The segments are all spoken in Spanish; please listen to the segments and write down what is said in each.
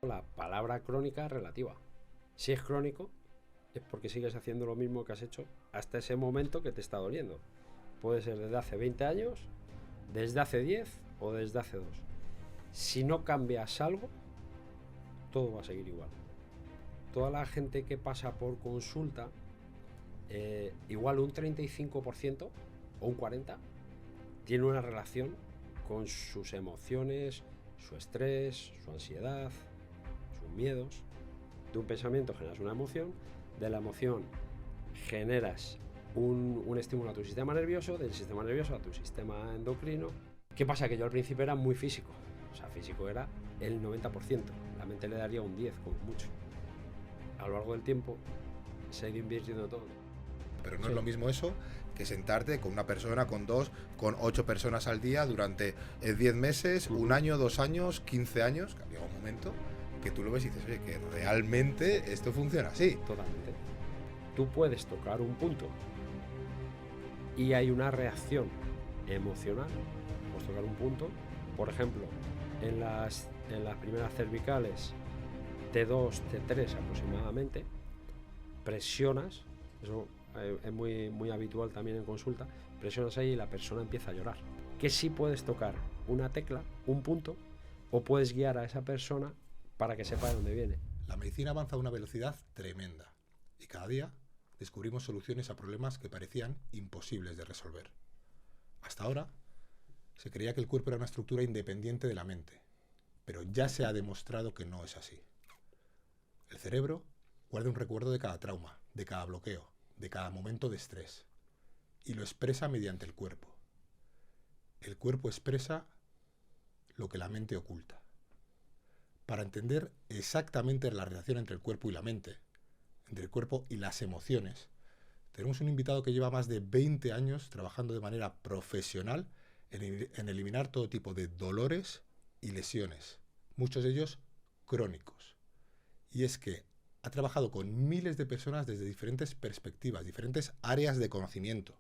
La palabra crónica es relativa. Si es crónico, es porque sigues haciendo lo mismo que has hecho hasta ese momento que te está doliendo. Puede ser desde hace 20 años, desde hace 10 o desde hace 2. Si no cambias algo, todo va a seguir igual. Toda la gente que pasa por consulta, igual un 35% o un 40% tiene una relación con sus emociones, su estrés, su ansiedad, sus miedos. De un pensamiento generas una emoción, de la emoción generas un estímulo a tu sistema nervioso, del sistema nervioso a tu sistema endocrino. ¿Qué pasa? Que yo al principio era muy físico, o sea, físico era el 90%, la mente le daría un 10% como mucho. A lo largo del tiempo se ha ido invirtiendo todo. Pero no es lo mismo eso que sentarte con una persona, con 2, con 8 personas al día durante 10 meses, un año, 2 años, 15 años, que llega un momento que tú lo ves y dices, oye, que realmente esto funciona así. Totalmente. Tú puedes tocar un punto y hay una reacción emocional. Puedes tocar un punto, por ejemplo, en las primeras cervicales T2, T3 aproximadamente, presionas, eso es muy habitual también en consulta, presionas ahí y la persona empieza a llorar. Que sí puedes tocar una tecla, un punto, o puedes guiar a esa persona para que sepa de dónde viene. La medicina avanza a una velocidad tremenda y cada día descubrimos soluciones a problemas que parecían imposibles de resolver. Hasta ahora se creía que el cuerpo era una estructura independiente de la mente, pero ya se ha demostrado que no es así. El cerebro guarda un recuerdo de cada trauma, de cada bloqueo, de cada momento de estrés, y lo expresa mediante el cuerpo. El cuerpo expresa lo que la mente oculta. Para entender exactamente la relación entre el cuerpo y la mente, entre el cuerpo y las emociones, tenemos un invitado que lleva más de 20 años trabajando de manera profesional en eliminar todo tipo de dolores y lesiones, muchos de ellos crónicos. Y es que ha trabajado con miles de personas desde diferentes perspectivas, diferentes áreas de conocimiento,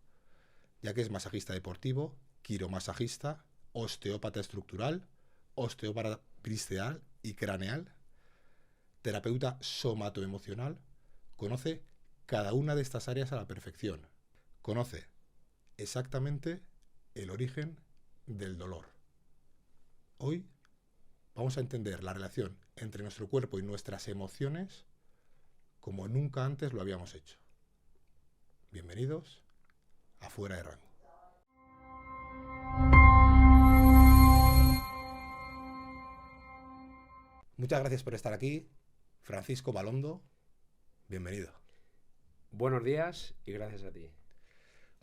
ya que es masajista deportivo, quiromasajista, osteópata estructural, osteópata visceral y craneal, terapeuta somatoemocional, conoce cada una de estas áreas a la perfección. Conoce exactamente el origen del dolor. Hoy vamos a entender la relación entre nuestro cuerpo y nuestras emociones como nunca antes lo habíamos hecho. Bienvenidos a Fuera de Rango. Muchas gracias por estar aquí, Francisco Balondo. Bienvenido. Buenos días y gracias a ti.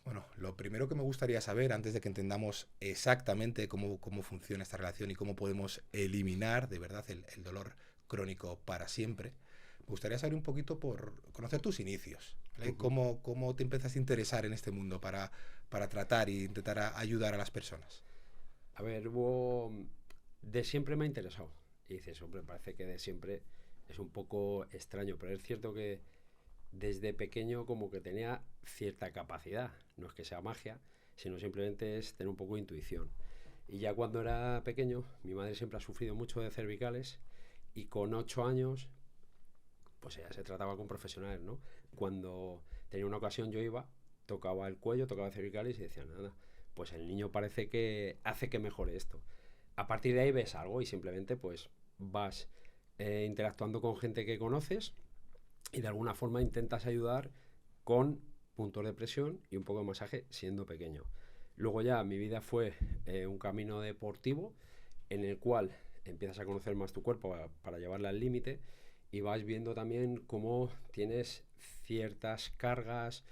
Bueno, lo primero que me gustaría saber, antes de que entendamos exactamente cómo funciona esta relación y cómo podemos eliminar de verdad el dolor crónico para siempre, me gustaría saber un poquito por conocer tus inicios, ¿vale? ¿Cómo te empiezas a interesar en este mundo para tratar e intentar ayudar a las personas? A ver, de siempre me ha interesado. Y dices, hombre, parece que de siempre es un poco extraño, pero es cierto que desde pequeño como que tenía cierta capacidad. No es que sea magia, sino simplemente es tener un poco de intuición. Y ya cuando era pequeño, mi madre siempre ha sufrido mucho de cervicales y con 8 años, pues ella se trataba con profesionales, ¿no? Cuando tenía una ocasión yo iba, tocaba el cuello, tocaba cervicales y decía, nada, pues el niño parece que hace que mejore esto. A partir de ahí ves algo y simplemente pues vas interactuando con gente que conoces y de alguna forma intentas ayudar con puntos de presión y un poco de masaje siendo pequeño. Luego ya mi vida fue un camino deportivo en el cual empiezas a conocer más tu cuerpo para llevarla al límite y vas viendo también cómo tienes ciertas cargas,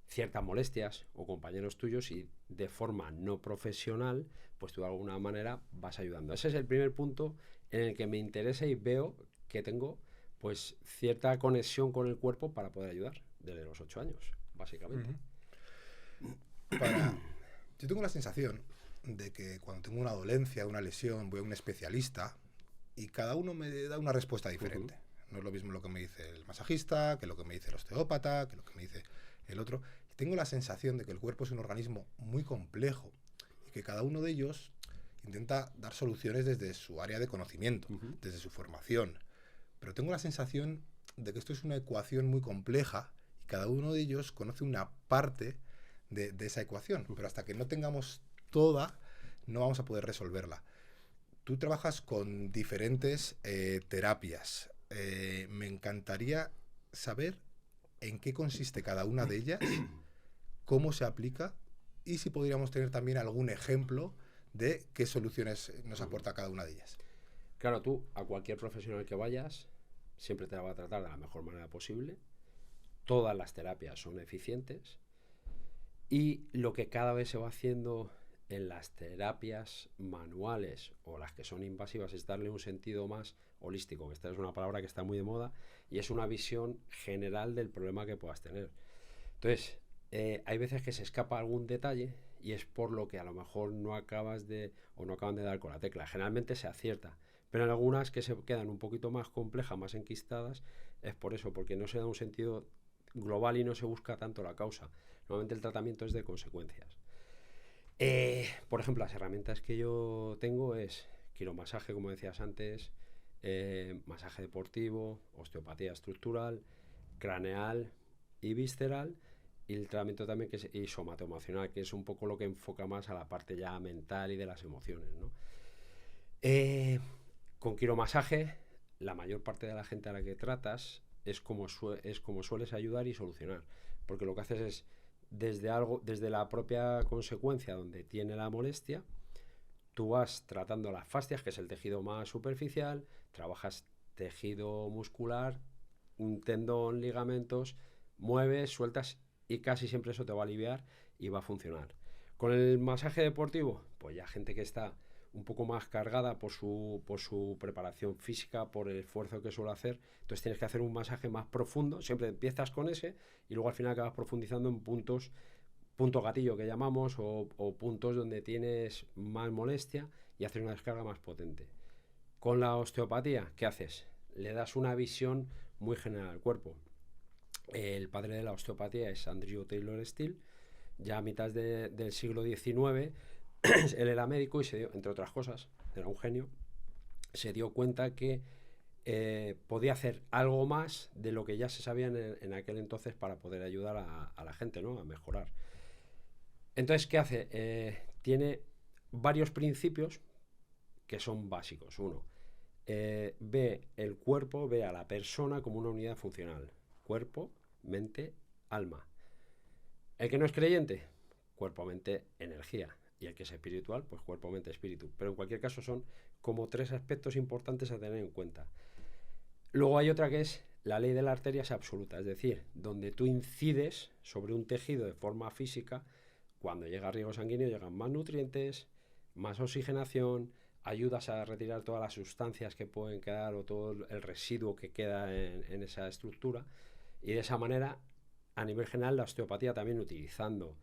ciertas molestias o compañeros tuyos y de forma no profesional pues tú de alguna manera vas ayudando. Ese es el primer punto en el que me interesa y veo que tengo pues cierta conexión con el cuerpo para poder ayudar desde los 8 años, básicamente. Yo tengo la sensación de que cuando tengo una dolencia, una lesión, voy a un especialista y cada uno me da una respuesta diferente. No es lo mismo lo que me dice el masajista, que lo que me dice el osteópata, que lo que me dice el otro. Y tengo la sensación de que el cuerpo es un organismo muy complejo y que cada uno de ellos intenta dar soluciones desde su área de conocimiento, desde su formación. pero tengo la sensación de que esto es una ecuación muy compleja y cada uno de ellos conoce una parte de esa ecuación, pero hasta que no tengamos toda, no vamos a poder resolverla. Tú trabajas con diferentes terapias. Me encantaría saber en qué consiste cada una de ellas, cómo se aplica y si podríamos tener también algún ejemplo de qué soluciones nos aporta cada una de ellas. Claro, tú a cualquier profesional que vayas siempre te la va a tratar de la mejor manera posible. Todas las terapias son eficientes y lo que cada vez se va haciendo en las terapias manuales o las que son invasivas es darle un sentido más holístico, que esta es una palabra que está muy de moda y es una visión general del problema que puedas tener. Entonces, hay veces que se escapa algún detalle y es por lo que a lo mejor no acabas de o no acaban de dar con la tecla. Generalmente se acierta, pero en algunas que se quedan un poquito más complejas, más enquistadas, es por eso, porque no se da un sentido global y no se busca tanto la causa. Normalmente el tratamiento es de consecuencias. Por ejemplo, las herramientas que yo tengo es quiromasaje, como decías antes, masaje deportivo, osteopatía estructural, craneal y visceral, y el tratamiento también que es y somatoemocional, que es un poco lo que enfoca más a la parte ya mental y de las emociones, ¿no? Con quiromasaje, la mayor parte de la gente a la que tratas es como sueles ayudar y solucionar, porque lo que haces es desde la propia consecuencia donde tiene la molestia, tú vas tratando las fascias, que es el tejido más superficial, trabajas tejido muscular, un tendón, ligamentos, mueves, sueltas y casi siempre eso te va a aliviar y va a funcionar. Con el masaje deportivo, pues ya gente que está un poco más cargada por su preparación física, por el esfuerzo que suele hacer, entonces tienes que hacer un masaje más profundo, siempre empiezas con ese y luego al final acabas profundizando en punto gatillo que llamamos o puntos donde tienes más molestia y haces una descarga más potente. Con la osteopatía, ¿qué haces? Le das una visión muy general al cuerpo. El padre de la osteopatía es Andrew Taylor Still, ya a mitad del siglo XIX. Él era médico y se dio, entre otras cosas, era un genio, se dio cuenta que podía hacer algo más de lo que ya se sabía en aquel entonces para poder ayudar a la gente, ¿no? A mejorar. Entonces, ¿qué hace? Tiene varios principios que son básicos. Uno, ve el cuerpo, ve a la persona como una unidad funcional. Cuerpo, mente, alma. El que no es creyente, cuerpo, mente, energía. Y el que es espiritual, pues cuerpo, mente, espíritu. Pero en cualquier caso son como tres aspectos importantes a tener en cuenta. Luego hay otra que es la ley de la arteria es absoluta, es decir, donde tú incides sobre un tejido de forma física, cuando llega riego sanguíneo llegan más nutrientes, más oxigenación, ayudas a retirar todas las sustancias que pueden quedar o todo el residuo que queda en esa estructura, y de esa manera, a nivel general, la osteopatía también utilizando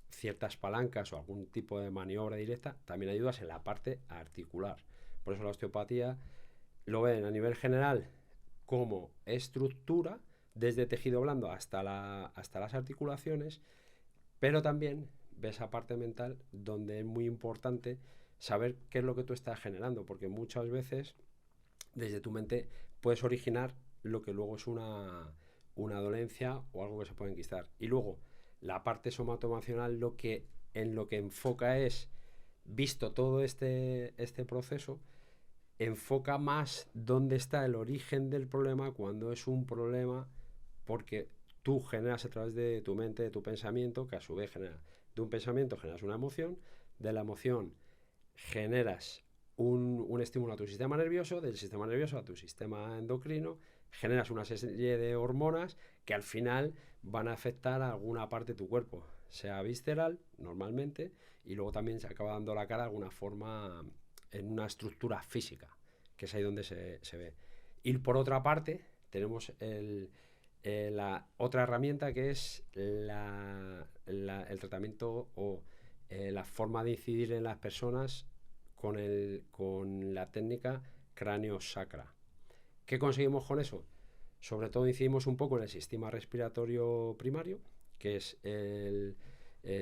ciertas palancas o algún tipo de maniobra directa, también ayudas en la parte articular. Por eso la osteopatía lo ven a nivel general como estructura, desde tejido blando hasta las articulaciones, pero también ves esa parte mental donde es muy importante saber qué es lo que tú estás generando, porque muchas veces desde tu mente puedes originar lo que luego es una dolencia o algo que se puede enquistar. Y luego la parte somatoemocional en lo que enfoca es, visto todo este proceso, enfoca más dónde está el origen del problema cuando es un problema porque tú generas a través de tu mente, de tu pensamiento, que a su vez genera, de un pensamiento generas una emoción, de la emoción generas un estímulo a tu sistema nervioso, del sistema nervioso a tu sistema endocrino, generas una serie de hormonas que al final van a afectar a alguna parte de tu cuerpo, sea visceral normalmente, y luego también se acaba dando la cara de alguna forma en una estructura física, que es ahí donde se ve. Y por otra parte, tenemos la otra herramienta que es el tratamiento o la forma de incidir en las personas con la técnica cráneo-sacra. ¿Qué conseguimos con eso? Sobre todo incidimos un poco en el sistema respiratorio primario, que es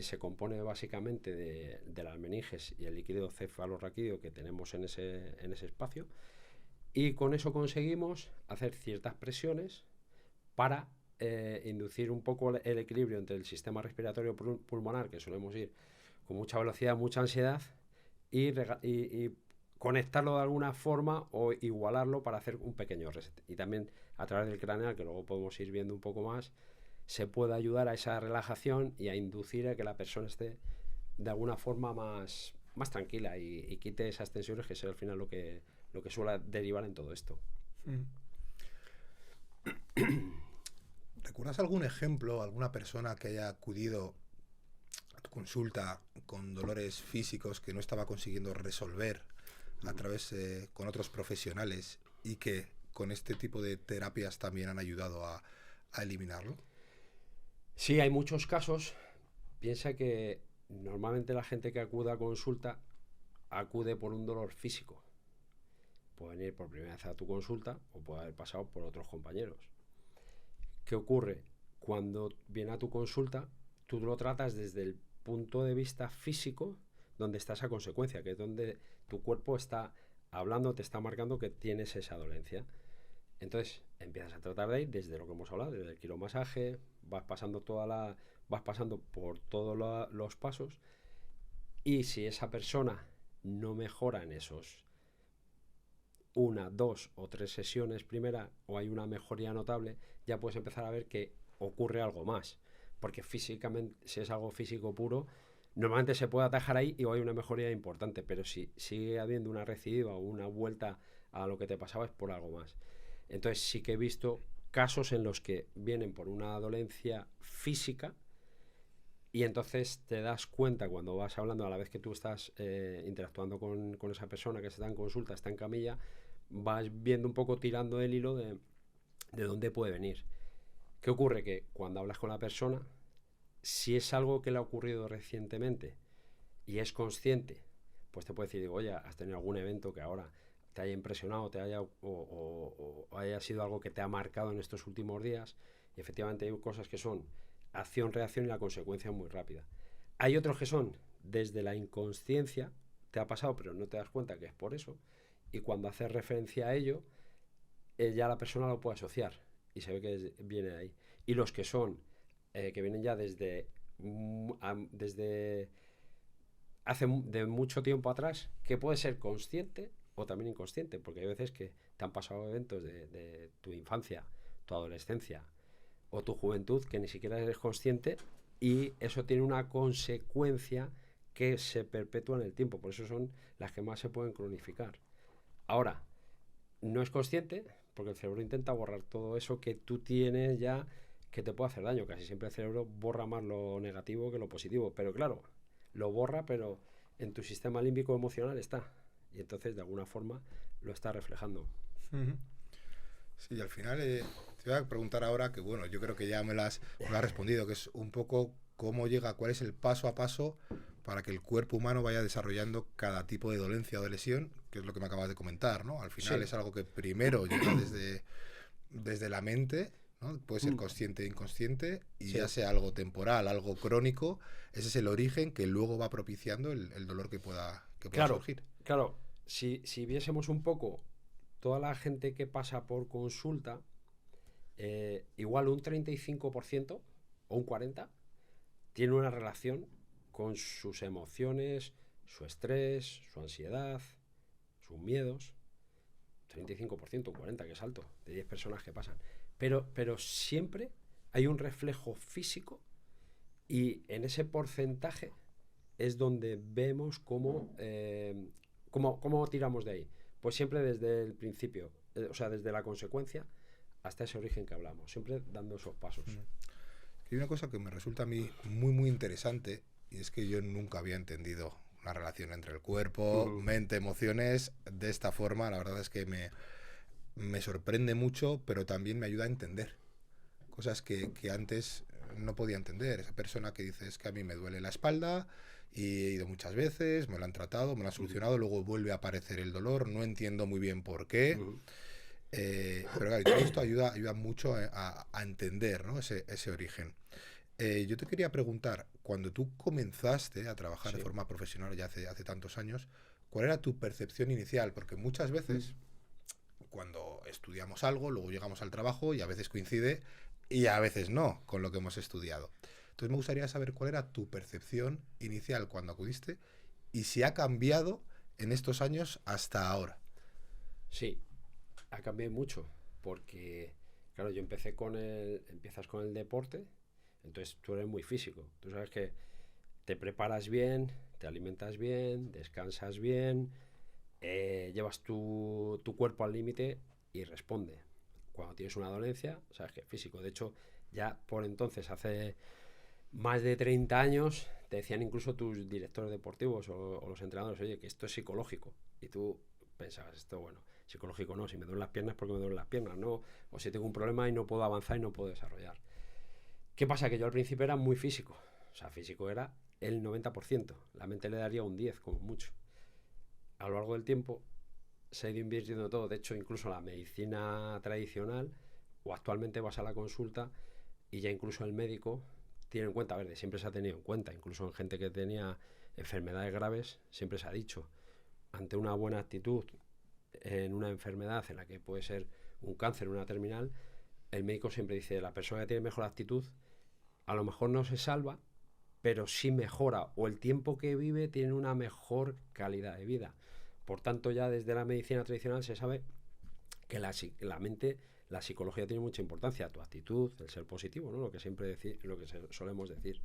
se compone básicamente de las meninges y el líquido cefalorraquídeo que tenemos en ese espacio, Y con eso conseguimos hacer ciertas presiones para inducir un poco el equilibrio entre el sistema respiratorio pulmonar, que solemos ir con mucha velocidad, mucha ansiedad, y conectarlo de alguna forma o igualarlo para hacer un pequeño reset. Y también a través del craneal, que luego podemos ir viendo un poco más, se puede ayudar a esa relajación y a inducir a que la persona esté de alguna forma más tranquila y quite esas tensiones, que es al final lo que suele derivar en todo esto. ¿Recuerdas algún ejemplo, alguna persona que haya acudido a tu consulta con dolores físicos que no estaba consiguiendo resolver a través con otros profesionales y que con este tipo de terapias también han ayudado a eliminarlo? Sí, hay muchos casos. Piensa que normalmente la gente que acude a consulta acude por un dolor físico. Puede venir por primera vez a tu consulta o puede haber pasado por otros compañeros. ¿Qué ocurre? Cuando viene a tu consulta, tú lo tratas desde el punto de vista físico, donde está esa consecuencia, que es donde tu cuerpo está hablando, te está marcando que tienes esa dolencia. Entonces empiezas a tratar de ir desde lo que hemos hablado, desde el quiromasaje, vas pasando por todos los pasos, y si esa persona no mejora en esos 1, 2 o 3 sesiones primera, o hay una mejoría notable, ya puedes empezar a ver que ocurre algo más, porque físicamente, si es algo físico puro, normalmente se puede atajar ahí y hay una mejoría importante, pero si sigue habiendo una recidiva o una vuelta a lo que te pasaba, es por algo más. Entonces sí que he visto casos en los que vienen por una dolencia física, y entonces te das cuenta cuando vas hablando, a la vez que tú estás interactuando con esa persona que está en consulta, está en camilla, vas viendo un poco, tirando el hilo de dónde puede venir. ¿Qué ocurre? Que cuando hablas con la persona, si es algo que le ha ocurrido recientemente y es consciente, pues te puede decir, oye, has tenido algún evento que ahora te haya impresionado, o haya sido algo que te ha marcado en estos últimos días, y efectivamente hay cosas que son acción-reacción y la consecuencia es muy rápida. Hay otros que son desde la inconsciencia, te ha pasado pero no te das cuenta que es por eso, y cuando haces referencia a ello, ya la persona lo puede asociar y se ve que viene de ahí. Y los que son, que vienen ya desde hace de mucho tiempo atrás, que puede ser consciente o también inconsciente, porque hay veces que te han pasado eventos de tu infancia, tu adolescencia o tu juventud que ni siquiera eres consciente, y eso tiene una consecuencia que se perpetúa en el tiempo. Por eso son las que más se pueden cronificar. Ahora, no es consciente porque el cerebro intenta borrar todo eso que tú tienes ya, que te puede hacer daño. Casi siempre el cerebro borra más lo negativo que lo positivo, pero claro, lo borra, pero en tu sistema límbico emocional está, y entonces de alguna forma lo está reflejando. Sí, al final te voy a preguntar ahora, que bueno, yo creo que ya me lo has respondido, que es un poco cómo llega, cuál es el paso a paso para que el cuerpo humano vaya desarrollando cada tipo de dolencia o de lesión, que es lo que me acabas de comentar, ¿no? Al final es algo que primero llega desde la mente, ¿no? Puede ser consciente e inconsciente, y ya sea algo temporal, algo crónico, ese es el origen que luego va propiciando el dolor que pueda surgir. Claro, si viésemos un poco toda la gente que pasa por consulta, igual un 35% o un 40% tiene una relación con sus emociones, su estrés, su ansiedad, sus miedos. 35%, un 40%, que es alto, de 10 personas que pasan. Pero siempre hay un reflejo físico, y en ese porcentaje es donde vemos cómo tiramos de ahí. Pues siempre desde el principio, o sea, desde la consecuencia hasta ese origen que hablamos, siempre dando esos pasos. Hay una cosa que me resulta a mí muy, muy interesante, y es que yo nunca había entendido una relación entre el cuerpo, mente, emociones de esta forma. La verdad es que me sorprende mucho, pero también me ayuda a entender cosas que antes no podía entender. Esa persona que dice, es que a mí me duele la espalda y he ido muchas veces, me lo han tratado, me lo han solucionado, luego vuelve a aparecer el dolor, no entiendo muy bien por qué. Pero claro, todo esto ayuda mucho a entender, ¿no? ese origen. Yo te quería preguntar, cuando tú comenzaste a trabajar de forma profesional ya hace tantos años, ¿cuál era tu percepción inicial? Porque muchas veces cuando estudiamos algo, luego llegamos al trabajo y a veces coincide y a veces no con lo que hemos estudiado. Entonces me gustaría saber cuál era tu percepción inicial cuando acudiste y si ha cambiado en estos años hasta ahora. Sí, ha cambiado mucho, porque, claro, yo empiezas con el deporte, entonces tú eres muy físico. Tú sabes que te preparas bien, te alimentas bien, descansas bien, llevas tu cuerpo al límite y responde. Cuando tienes una dolencia, sabes que es físico. De hecho, ya por entonces, hace más de 30 años, te decían incluso tus directores deportivos o los entrenadores, oye, que esto es psicológico. Y tú pensabas, esto, bueno, psicológico no, si me duelen las piernas, porque me duelen las piernas, no. O si tengo un problema y no puedo avanzar y no puedo desarrollar. ¿Qué pasa? Que yo al principio era muy físico. O sea, físico era el 90%. La mente le daría un 10, como mucho. A lo largo del tiempo se ha ido invirtiendo todo. De hecho, incluso la medicina tradicional, o actualmente vas a la consulta y ya incluso el médico tiene en cuenta, a ver, siempre se ha tenido en cuenta, incluso en gente que tenía enfermedades graves, siempre se ha dicho, ante una buena actitud en una enfermedad en la que puede ser un cáncer, una terminal, el médico siempre dice, la persona que tiene mejor actitud, a lo mejor no se salva, pero sí mejora, o el tiempo que vive tiene una mejor calidad de vida. Por tanto, ya desde la medicina tradicional se sabe que la mente, la psicología tiene mucha importancia, tu actitud, el ser positivo, ¿no? Lo que siempre solemos decir.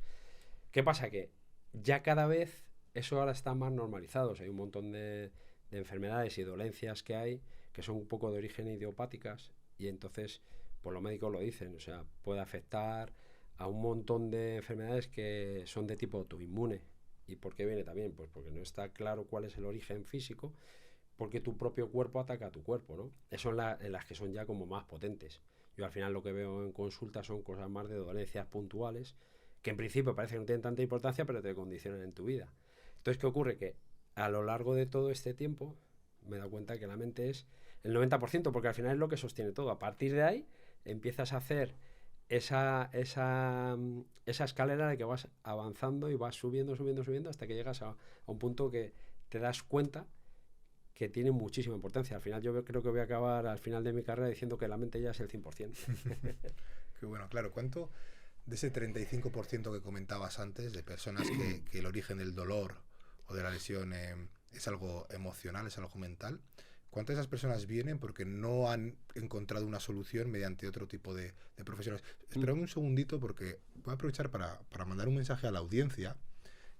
¿Qué pasa? Que ya cada vez eso ahora está más normalizado. O sea, hay un montón de enfermedades y dolencias que hay que son un poco de origen idiopáticas y entonces, pues los médicos lo dicen, o sea, puede afectar a un montón de enfermedades que son de tipo autoinmune. ¿Y por qué viene también? Pues porque no está claro cuál es el origen físico, porque tu propio cuerpo ataca a tu cuerpo, ¿no? Eso en las que son ya como más potentes. Yo al final lo que veo en consulta son cosas más de dolencias puntuales, que en principio parece que no tienen tanta importancia, pero te condicionan en tu vida. Entonces, ¿qué ocurre? Que a lo largo de todo este tiempo me he dado cuenta que la mente es el 90%, porque al final es lo que sostiene todo. A partir de ahí empiezas a hacer esa escalera de que vas avanzando y vas subiendo, subiendo, subiendo hasta que llegas a un punto que te das cuenta que tiene muchísima importancia. Al final yo creo que voy a acabar al final de mi carrera diciendo que la mente ya es el 100%. Qué bueno, claro. ¿Cuánto de ese 35% que comentabas antes, de personas que el origen del dolor o de la lesión es algo emocional, es algo mental, cuántas de esas personas vienen porque no han encontrado una solución mediante otro tipo de profesionales? Espérame un segundito porque voy a aprovechar para mandar un mensaje a la audiencia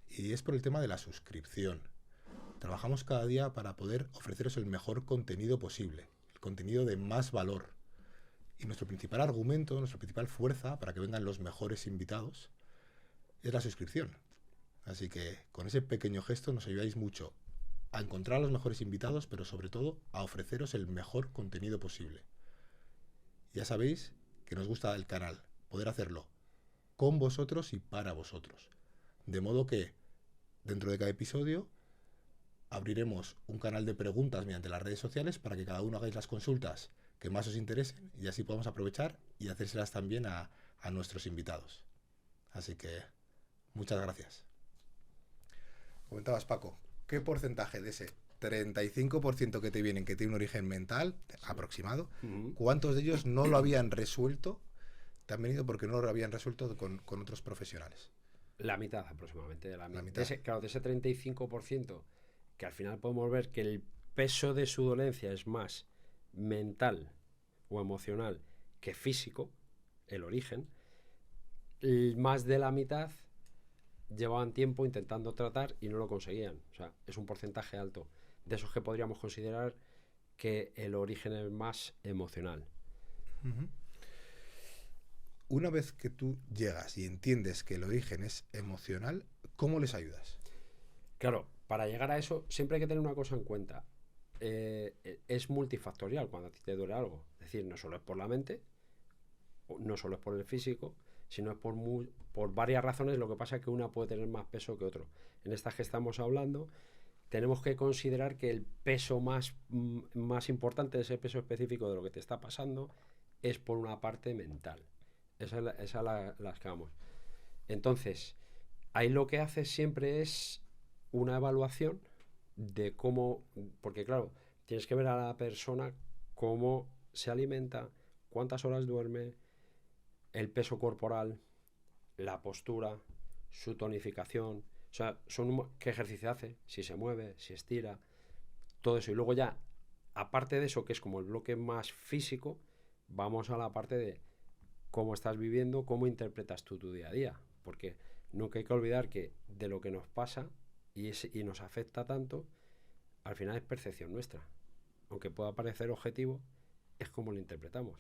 y es por el tema de la suscripción. Trabajamos cada día para poder ofreceros el mejor contenido posible, el contenido de más valor. Y nuestro principal argumento, nuestra principal fuerza para que vengan los mejores invitados es la suscripción. Así que con ese pequeño gesto nos ayudáis mucho a encontrar a los mejores invitados, pero sobre todo a ofreceros el mejor contenido posible. Ya sabéis que nos gusta el canal, poder hacerlo con vosotros y para vosotros. De modo que dentro de cada episodio abriremos un canal de preguntas mediante las redes sociales para que cada uno hagáis las consultas que más os interesen y así podamos aprovechar y hacérselas también a nuestros invitados. Así que muchas gracias. Comentabas, Paco, ¿qué porcentaje de ese 35% que te vienen que tiene un origen mental aproximado, cuántos de ellos no lo habían resuelto, te han venido porque no lo habían resuelto con otros profesionales? La mitad aproximadamente. De la mitad. mitad. Claro, de ese 35%, que al final podemos ver que el peso de su dolencia es más mental o emocional que físico, el origen, más de la mitad llevaban tiempo intentando tratar y no lo conseguían. O sea, es un porcentaje alto. De esos que podríamos considerar que el origen es más emocional. Una vez que tú llegas y entiendes que el origen es emocional, ¿cómo les ayudas? Claro, para llegar a eso siempre hay que tener una cosa en cuenta. Es multifactorial cuando a ti te duele algo. Es decir, no solo es por la mente, no solo es por el físico, sino es por varias razones. Lo que pasa es que una puede tener más peso que otro. En estas que estamos hablando, tenemos que considerar que el peso más importante de ese peso específico de lo que te está pasando es por una parte mental. Esa la escamos. Entonces, ahí lo que haces siempre es una evaluación de cómo, porque claro, tienes que ver a la persona cómo se alimenta, cuántas horas duerme, el peso corporal, la postura, su tonificación, o sea, qué ejercicio hace, si se mueve, si estira, todo eso. Y luego ya, aparte de eso, que es como el bloque más físico, vamos a la parte de cómo estás viviendo, cómo interpretas tú tu día a día. Porque nunca hay que olvidar que de lo que nos pasa y nos afecta tanto, al final es percepción nuestra. Aunque pueda parecer objetivo, es como lo interpretamos.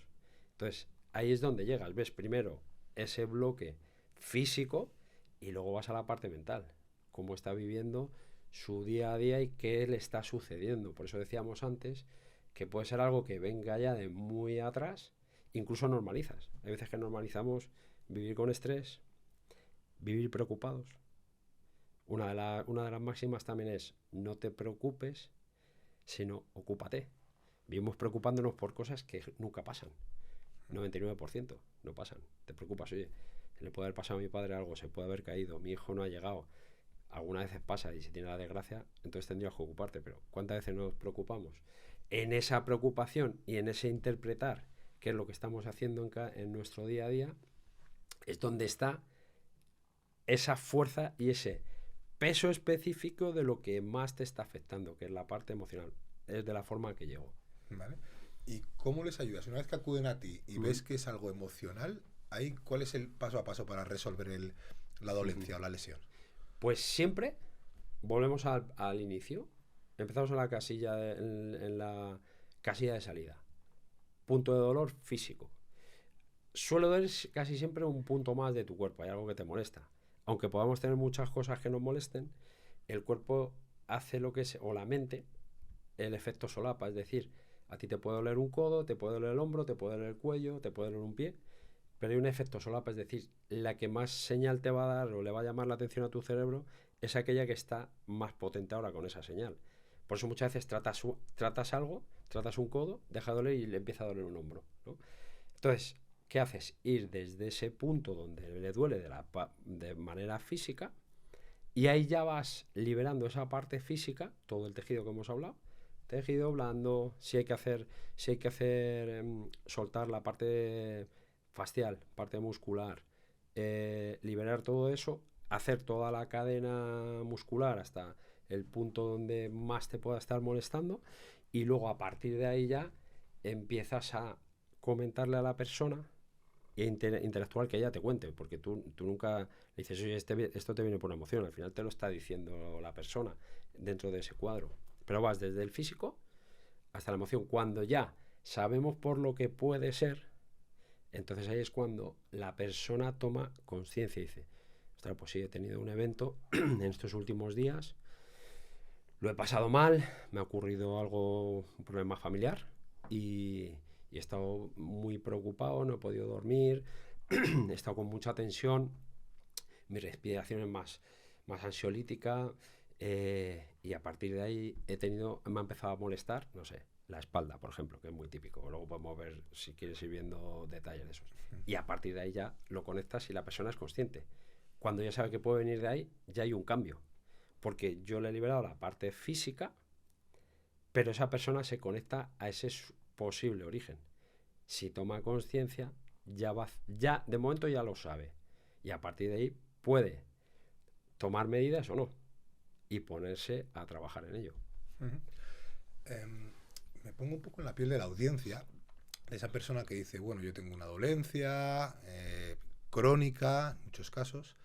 Entonces, ahí es donde llegas. Ves primero ese bloque físico y luego vas a la parte mental. Cómo está viviendo su día a día y qué le está sucediendo. Por eso decíamos antes que puede ser algo que venga ya de muy atrás, incluso normalizas. Hay veces que normalizamos vivir con estrés, vivir preocupados. Una de las máximas también es no te preocupes, sino ocúpate. Vivimos preocupándonos por cosas que nunca pasan. 99% no pasan. Te preocupas, oye, le puede haber pasado a mi padre algo, se puede haber caído, mi hijo no ha llegado. Algunas veces pasa y si tiene la desgracia, entonces tendrías que ocuparte. Pero ¿cuántas veces nos preocupamos? En esa preocupación y en ese interpretar qué es lo que estamos haciendo en nuestro día a día, es donde está esa fuerza y ese peso específico de lo que más te está afectando, que es la parte emocional. Es de la forma que llego. ¿Vale? ¿Y cómo les ayudas? Una vez que acuden a ti y ves que es algo emocional, ahí, ¿cuál es el paso a paso para resolver la dolencia o la lesión? Pues siempre volvemos al inicio. Empezamos en la casilla de salida. Punto de dolor físico. Suele doler casi siempre un punto más de tu cuerpo. Hay algo que te molesta. Aunque podamos tener muchas cosas que nos molesten, el cuerpo hace lo que es, o la mente, el efecto solapa. Es decir, a ti te puede doler un codo, te puede doler el hombro, te puede doler el cuello, te puede doler un pie, pero hay un efecto solapa. Es decir, la que más señal te va a dar o le va a llamar la atención a tu cerebro es aquella que está más potente ahora con esa señal. Por eso muchas veces tratas algo, tratas un codo, deja de doler y le empieza a doler un hombro, ¿no? Entonces, ¿qué haces? Ir desde ese punto donde le duele de manera física y ahí ya vas liberando esa parte física, todo el tejido que hemos hablado, tejido blando, si hay que hacer soltar la parte facial, parte muscular, liberar todo eso, hacer toda la cadena muscular hasta el punto donde más te pueda estar molestando y luego a partir de ahí ya empiezas a comentarle a la persona e interactuar, que ella te cuente, porque tú nunca le dices, oye, esto te viene por una emoción, al final te lo está diciendo la persona dentro de ese cuadro. Pero vas desde el físico hasta la emoción. Cuando ya sabemos por lo que puede ser, entonces ahí es cuando la persona toma conciencia y dice, ostras, pues sí, he tenido un evento en estos últimos días, lo he pasado mal, me ha ocurrido un problema familiar y he estado muy preocupado, no he podido dormir, he estado con mucha tensión, mi respiración es más ansiolítica, y a partir de ahí me ha empezado a molestar, no sé, la espalda, por ejemplo, que es muy típico. Luego podemos ver, si quieres ir viendo detalles de esos. Y a partir de ahí ya lo conectas y la persona es consciente. Cuando ya sabe que puede venir de ahí, ya hay un cambio. Porque yo le he liberado la parte física, pero esa persona se conecta a ese posible origen. Si toma conciencia, ya de momento ya lo sabe. Y a partir de ahí puede tomar medidas o no y ponerse a trabajar en ello. Me pongo un poco en la piel de la audiencia, de esa persona que dice, bueno, yo tengo una dolencia crónica, en muchos casos,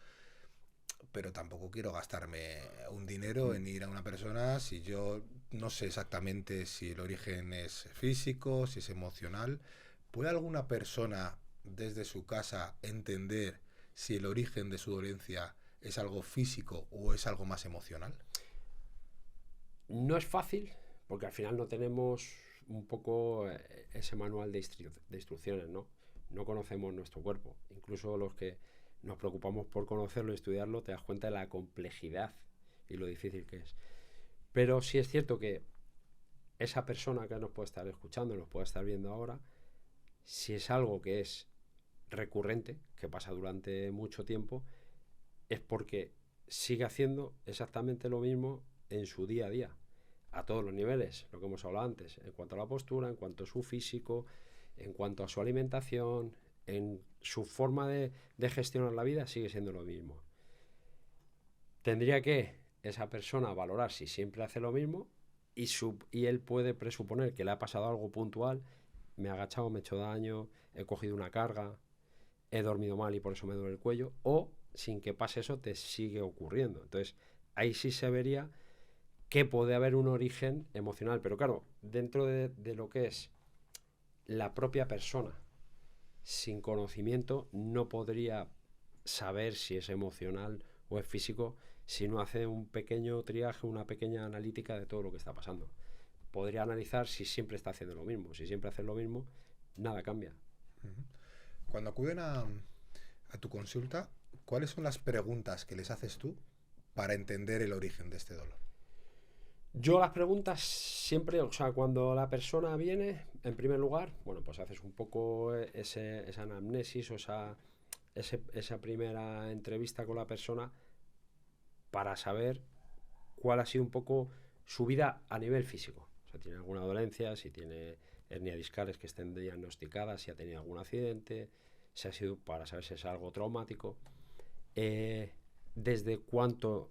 pero tampoco quiero gastarme un dinero en ir a una persona si yo no sé exactamente si el origen es físico, si es emocional. ¿Puede alguna persona desde su casa entender si el origen de su dolencia es algo físico o es algo más emocional? No es fácil, porque al final no tenemos un poco ese manual de instrucciones, ¿no? No conocemos nuestro cuerpo. Incluso los que nos preocupamos por conocerlo y estudiarlo, te das cuenta de la complejidad y lo difícil que es. Pero sí es cierto que esa persona que nos puede estar escuchando, nos puede estar viendo ahora, si es algo que es recurrente, que pasa durante mucho tiempo, es porque sigue haciendo exactamente lo mismo en su día a día. a todos los niveles, lo que hemos hablado antes, en cuanto a la postura, en cuanto a su físico, en cuanto a su alimentación, en su forma de gestionar la vida, sigue siendo lo mismo. Tendría que esa persona valorar si siempre hace lo mismo y él puede presuponer que le ha pasado algo puntual, me he agachado, me he hecho daño, he cogido una carga, he dormido mal y por eso me duele el cuello, o sin que pase eso te sigue ocurriendo. Entonces, ahí sí se vería que puede haber un origen emocional, pero claro, dentro de lo que es la propia persona, sin conocimiento, no podría saber si es emocional o es físico si no hace un pequeño triaje, una pequeña analítica de todo lo que está pasando. Podría analizar si siempre está haciendo lo mismo. Si siempre hace lo mismo, nada cambia. Cuando acuden a tu consulta, ¿cuáles son las preguntas que les haces tú para entender el origen de este dolor? Yo las preguntas siempre, o sea, cuando la persona viene, en primer lugar, bueno, pues haces un poco esa anamnesis o esa primera entrevista con la persona para saber cuál ha sido un poco su vida a nivel físico. O sea, tiene alguna dolencia, si tiene hernia discales que estén diagnosticadas, si ha tenido algún accidente, si ha sido para saber si es algo traumático. Desde cuánto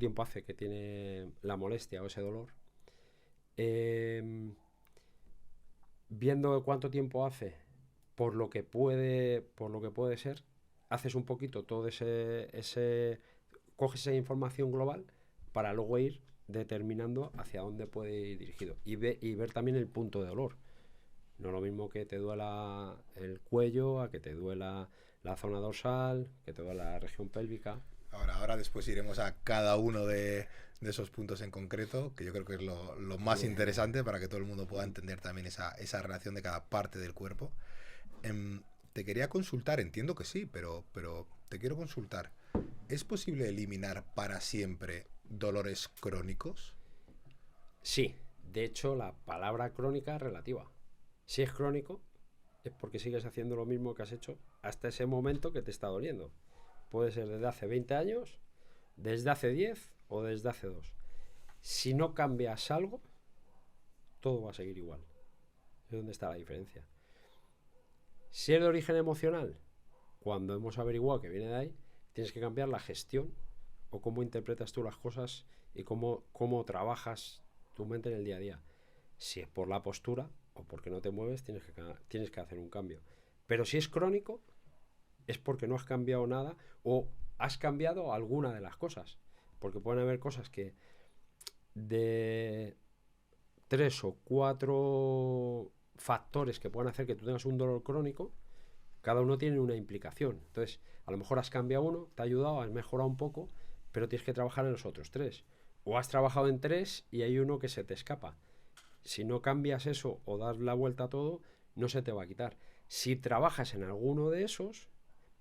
tiempo hace que tiene la molestia o ese dolor. Viendo cuánto tiempo hace, por lo que puede ser, haces un poquito todo coges esa información global para luego ir determinando hacia dónde puede ir dirigido y ver también el punto de dolor. No es lo mismo que te duela el cuello, a que te duela la zona dorsal, que te duela la región pélvica. Ahora después iremos a cada uno de esos puntos en concreto, que yo creo que es lo más interesante para que todo el mundo pueda entender también esa relación de cada parte del cuerpo. Te quería consultar, entiendo que sí, pero te quiero consultar. ¿Es posible eliminar para siempre dolores crónicos? Sí, de hecho la palabra crónica es relativa. Si es crónico, es porque sigues haciendo lo mismo que has hecho hasta ese momento que te está doliendo. Puede ser desde hace 20 años, desde hace 10 o desde hace 2. Si no cambias algo, todo va a seguir igual. Es donde está la diferencia. Si es de origen emocional, cuando hemos averiguado que viene de ahí, tienes que cambiar la gestión o cómo interpretas tú las cosas y cómo trabajas tu mente en el día a día. Si es por la postura o porque no te mueves, tienes que hacer un cambio. Pero si es crónico, es porque no has cambiado nada o has cambiado alguna de las cosas. Porque pueden haber cosas que de 3 o 4 factores que pueden hacer que tú tengas un dolor crónico, cada uno tiene una implicación. Entonces, a lo mejor has cambiado uno, te ha ayudado, has mejorado un poco, pero tienes que trabajar en los otros 3. O has trabajado en 3 y hay uno que se te escapa. Si no cambias eso o das la vuelta a todo, no se te va a quitar. Si trabajas en alguno de esos,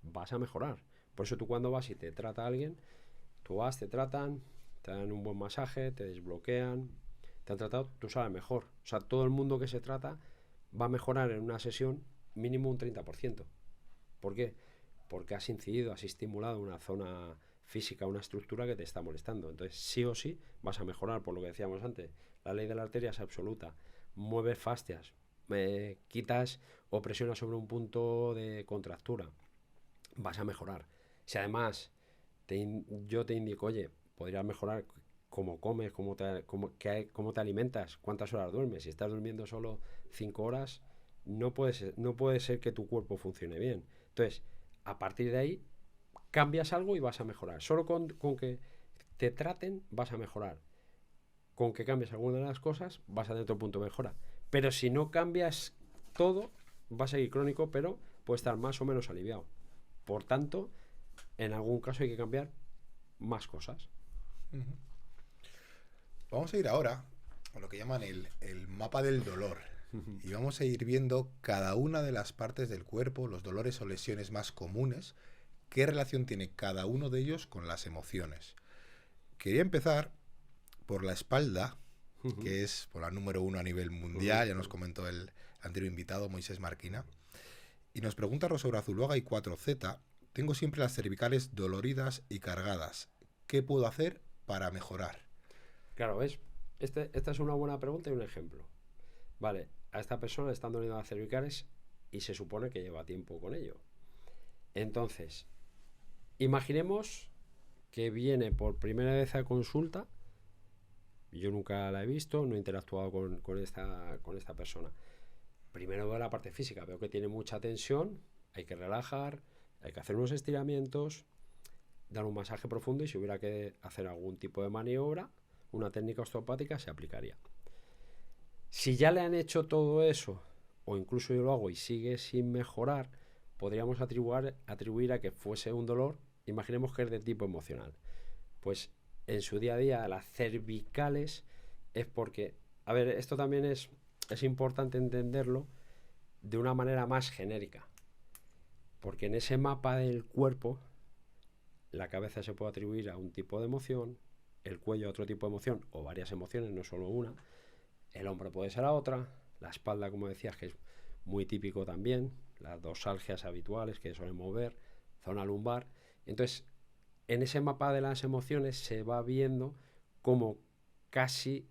vas a mejorar. Por eso tú cuando vas y te trata a alguien, tú vas, te tratan, te dan un buen masaje, te desbloquean, te han tratado, tú sabes mejor. O sea, todo el mundo que se trata va a mejorar en una sesión mínimo un 30%. ¿Por qué? Porque has incidido, has estimulado una zona física, una estructura que te está molestando. Entonces, sí o sí, vas a mejorar, por lo que decíamos antes. La ley de la arteria es absoluta. Mueves fascias, quitas o presionas sobre un punto de contractura. Vas a mejorar. Si además yo te indico, oye, podrías mejorar cómo comes, cómo te alimentas, cuántas horas duermes. Si estás durmiendo solo 5 horas, no puede ser que tu cuerpo funcione bien. Entonces, a partir de ahí, cambias algo y vas a mejorar. Solo con que te traten, vas a mejorar. Con que cambies alguna de las cosas, vas a tener otro punto de mejora. Pero si no cambias todo, va a seguir crónico, pero puede estar más o menos aliviado. Por tanto, en algún caso hay que cambiar más cosas. Vamos a ir ahora a lo que llaman el mapa del dolor. Y vamos a ir viendo cada una de las partes del cuerpo, los dolores o lesiones más comunes, qué relación tiene cada uno de ellos con las emociones. Quería empezar por la espalda, que es por la número 1 a nivel mundial, ya nos comentó el anterior invitado, Moisés Marquina. Y nos pregunta Rosa Urazuluaga y 4Z, tengo siempre las cervicales doloridas y cargadas. ¿Qué puedo hacer para mejorar? Claro, ¿ves? esta es una buena pregunta y un ejemplo. Vale, a esta persona le están doliendo las cervicales y se supone que lleva tiempo con ello. Entonces, imaginemos que viene por primera vez a consulta. Yo nunca la he visto, no he interactuado con esta persona. Primero veo la parte física, veo que tiene mucha tensión, hay que relajar, hay que hacer unos estiramientos, dar un masaje profundo y si hubiera que hacer algún tipo de maniobra, una técnica osteopática se aplicaría. Si ya le han hecho todo eso, o incluso yo lo hago y sigue sin mejorar, podríamos atribuir a que fuese un dolor, imaginemos que es de tipo emocional. Pues en su día a día las cervicales es porque, a ver, esto también es importante entenderlo de una manera más genérica, porque en ese mapa del cuerpo la cabeza se puede atribuir a un tipo de emoción, el cuello a otro tipo de emoción o varias emociones, no solo una, el hombro puede ser a otra, la espalda, como decías, que es muy típico también, las dorsalgias habituales que suelen ver, zona lumbar. Entonces, en ese mapa de las emociones se va viendo como casi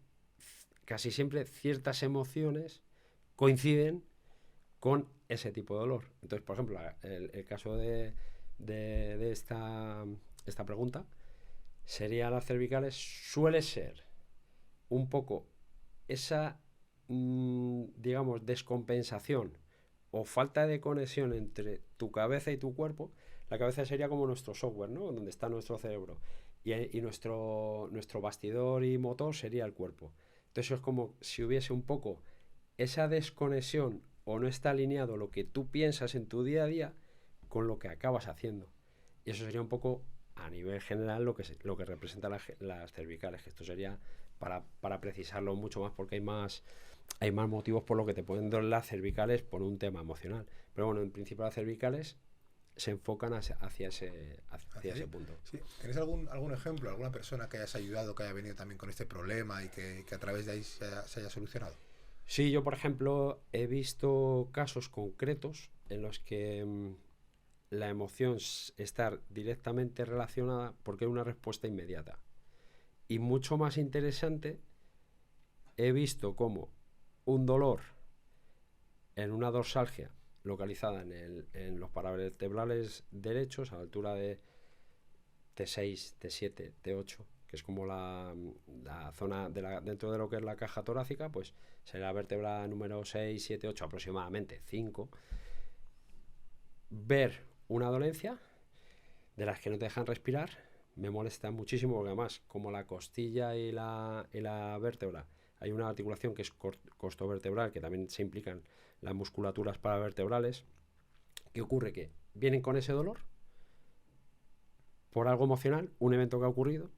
siempre ciertas emociones coinciden con ese tipo de dolor. Entonces, por ejemplo, el caso de esta pregunta sería las cervicales, suele ser un poco esa, digamos, descompensación o falta de conexión entre tu cabeza y tu cuerpo. La cabeza sería como nuestro software, ¿no? Donde está nuestro cerebro. Y nuestro bastidor y motor sería el cuerpo. Entonces es como si hubiese un poco esa desconexión o no está alineado lo que tú piensas en tu día a día con lo que acabas haciendo. Y eso sería un poco a nivel general lo que representa las cervicales, que esto sería para precisarlo mucho más porque hay más motivos por lo que te pueden doler las cervicales por un tema emocional. Pero bueno, en principio las cervicales se enfocan hacia ese punto. Sí. ¿Tienes algún ejemplo, alguna persona que hayas ayudado, que haya venido también con este problema y que a través de ahí se haya solucionado? Sí, yo por ejemplo he visto casos concretos en los que la emoción está directamente relacionada porque hay una respuesta inmediata. Y mucho más interesante, he visto como un dolor en una dorsalgia localizada en los paravertebrales derechos a la altura de T6, T7, T8, que es como la zona dentro de lo que es la caja torácica, pues será la vértebra número 6, 7, 8, aproximadamente 5. Ver una dolencia de las que no te dejan respirar me molesta muchísimo porque además como la costilla y la vértebra hay una articulación que es costovertebral, que también se implican las musculaturas paravertebrales. ¿Qué ocurre? Que vienen con ese dolor por algo emocional, un evento que ha ocurrido.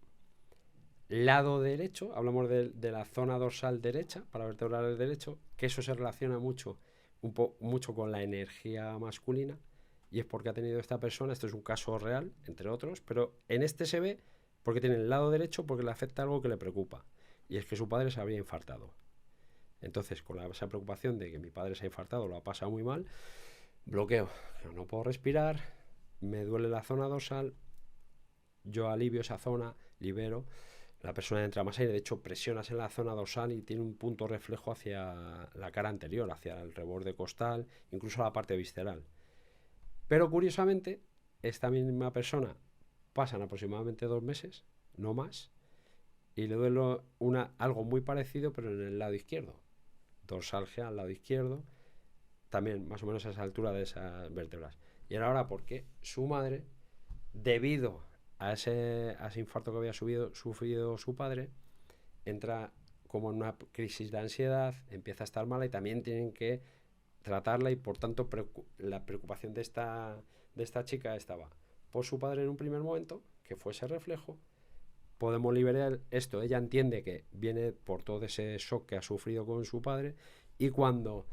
Lado derecho, hablamos de la zona dorsal derecha, paravertebral derecho, que eso se relaciona mucho con la energía masculina, y es porque ha tenido esta persona, esto es un caso real, entre otros, pero en este se ve porque tiene el lado derecho porque le afecta algo que le preocupa, y es que su padre se habría infartado. Entonces, con esa preocupación de que mi padre se ha infartado, lo ha pasado muy mal, bloqueo, no puedo respirar, me duele la zona dorsal, yo alivio esa zona, libero, la persona entra más aire, de hecho presionas en la zona dorsal y tiene un punto reflejo hacia la cara anterior, hacia el reborde costal, incluso la parte visceral. Pero curiosamente, esta misma persona pasan aproximadamente 2 meses, no más, y le duele algo muy parecido pero en el lado izquierdo, dorsalgia al lado izquierdo, también más o menos a esa altura de esas vértebras. Y ahora porque su madre, debido a ese infarto que había sufrido su padre, entra como en una crisis de ansiedad, empieza a estar mala y también tienen que tratarla y por tanto la preocupación de esta chica estaba por su padre en un primer momento, que fue ese reflejo. Podemos liberar esto, ella entiende que viene por todo ese shock que ha sufrido con su padre y cuando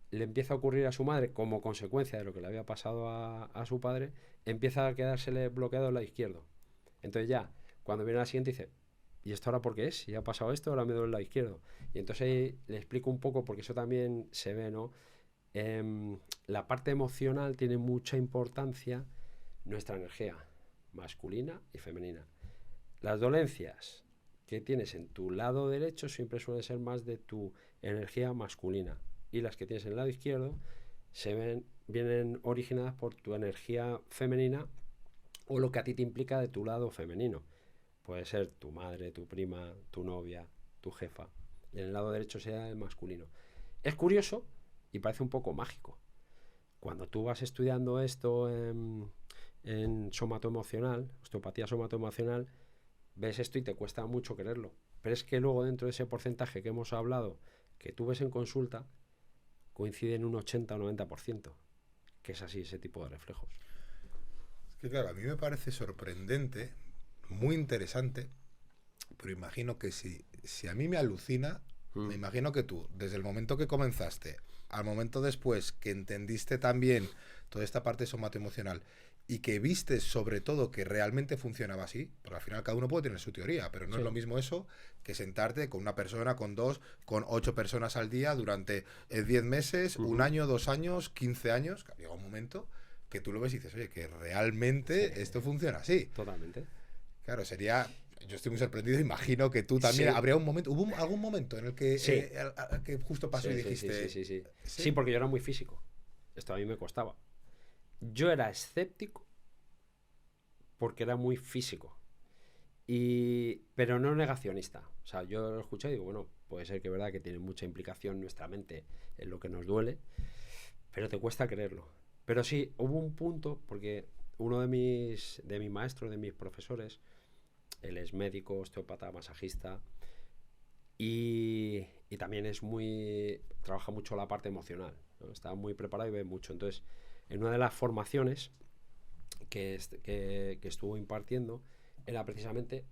le empieza a ocurrir a su madre como consecuencia de lo que le había pasado a su padre, empieza a quedársele bloqueado el lado izquierdo. Entonces ya, cuando viene la siguiente dice, ¿y esto ahora por qué es? Si ya ha pasado esto, ahora me duele el lado izquierdo. Y entonces le explico un poco, porque eso también se ve, ¿no? La parte emocional tiene mucha importancia, nuestra energía masculina y femenina. Las dolencias que tienes en tu lado derecho siempre suelen ser más de tu energía masculina, y las que tienes en el lado izquierdo vienen originadas por tu energía femenina o lo que a ti te implica de tu lado femenino. Puede ser tu madre, tu prima, tu novia, tu jefa. Y en el lado derecho sea el masculino. Es curioso y parece un poco mágico. Cuando tú vas estudiando esto en somatoemocional, osteopatía somatoemocional, ves esto y te cuesta mucho creerlo. Pero es que luego dentro de ese porcentaje que hemos hablado, que tú ves en consulta, coincide en un 80 o 90%, que es así ese tipo de reflejos. Es que claro, a mí me parece sorprendente, muy interesante, pero imagino que si a mí me alucina, me imagino que tú, desde el momento que comenzaste, al momento después que entendiste también toda esta parte somatoemocional y que viste sobre todo que realmente funcionaba así, porque al final cada uno puede tener su teoría, pero no Sí. es lo mismo eso que sentarte con una persona, con dos, con 8 personas al día durante 10 meses, un año, 2 años, 15 años, que llega un momento que tú lo ves y dices, oye, que realmente esto funciona así. Totalmente. Claro, sería... Yo estoy muy sorprendido, imagino que tú también. Sí. Habría un momento, ¿hubo algún momento en el que, Sí. que justo pasó y dijiste... Sí, porque yo era muy físico. Esto a mí me costaba. Yo era escéptico porque era muy físico. Pero no negacionista. O sea, yo lo escuché y digo, bueno, puede ser que es verdad que tiene mucha implicación nuestra mente en lo que nos duele, pero te cuesta creerlo. Pero sí, hubo un punto, porque uno de mis maestros, de mis profesores, él es médico, osteópata, masajista, y también trabaja mucho la parte emocional, ¿no? Está muy preparado y ve mucho. Entonces, en una de las formaciones que estuvo impartiendo, era precisamente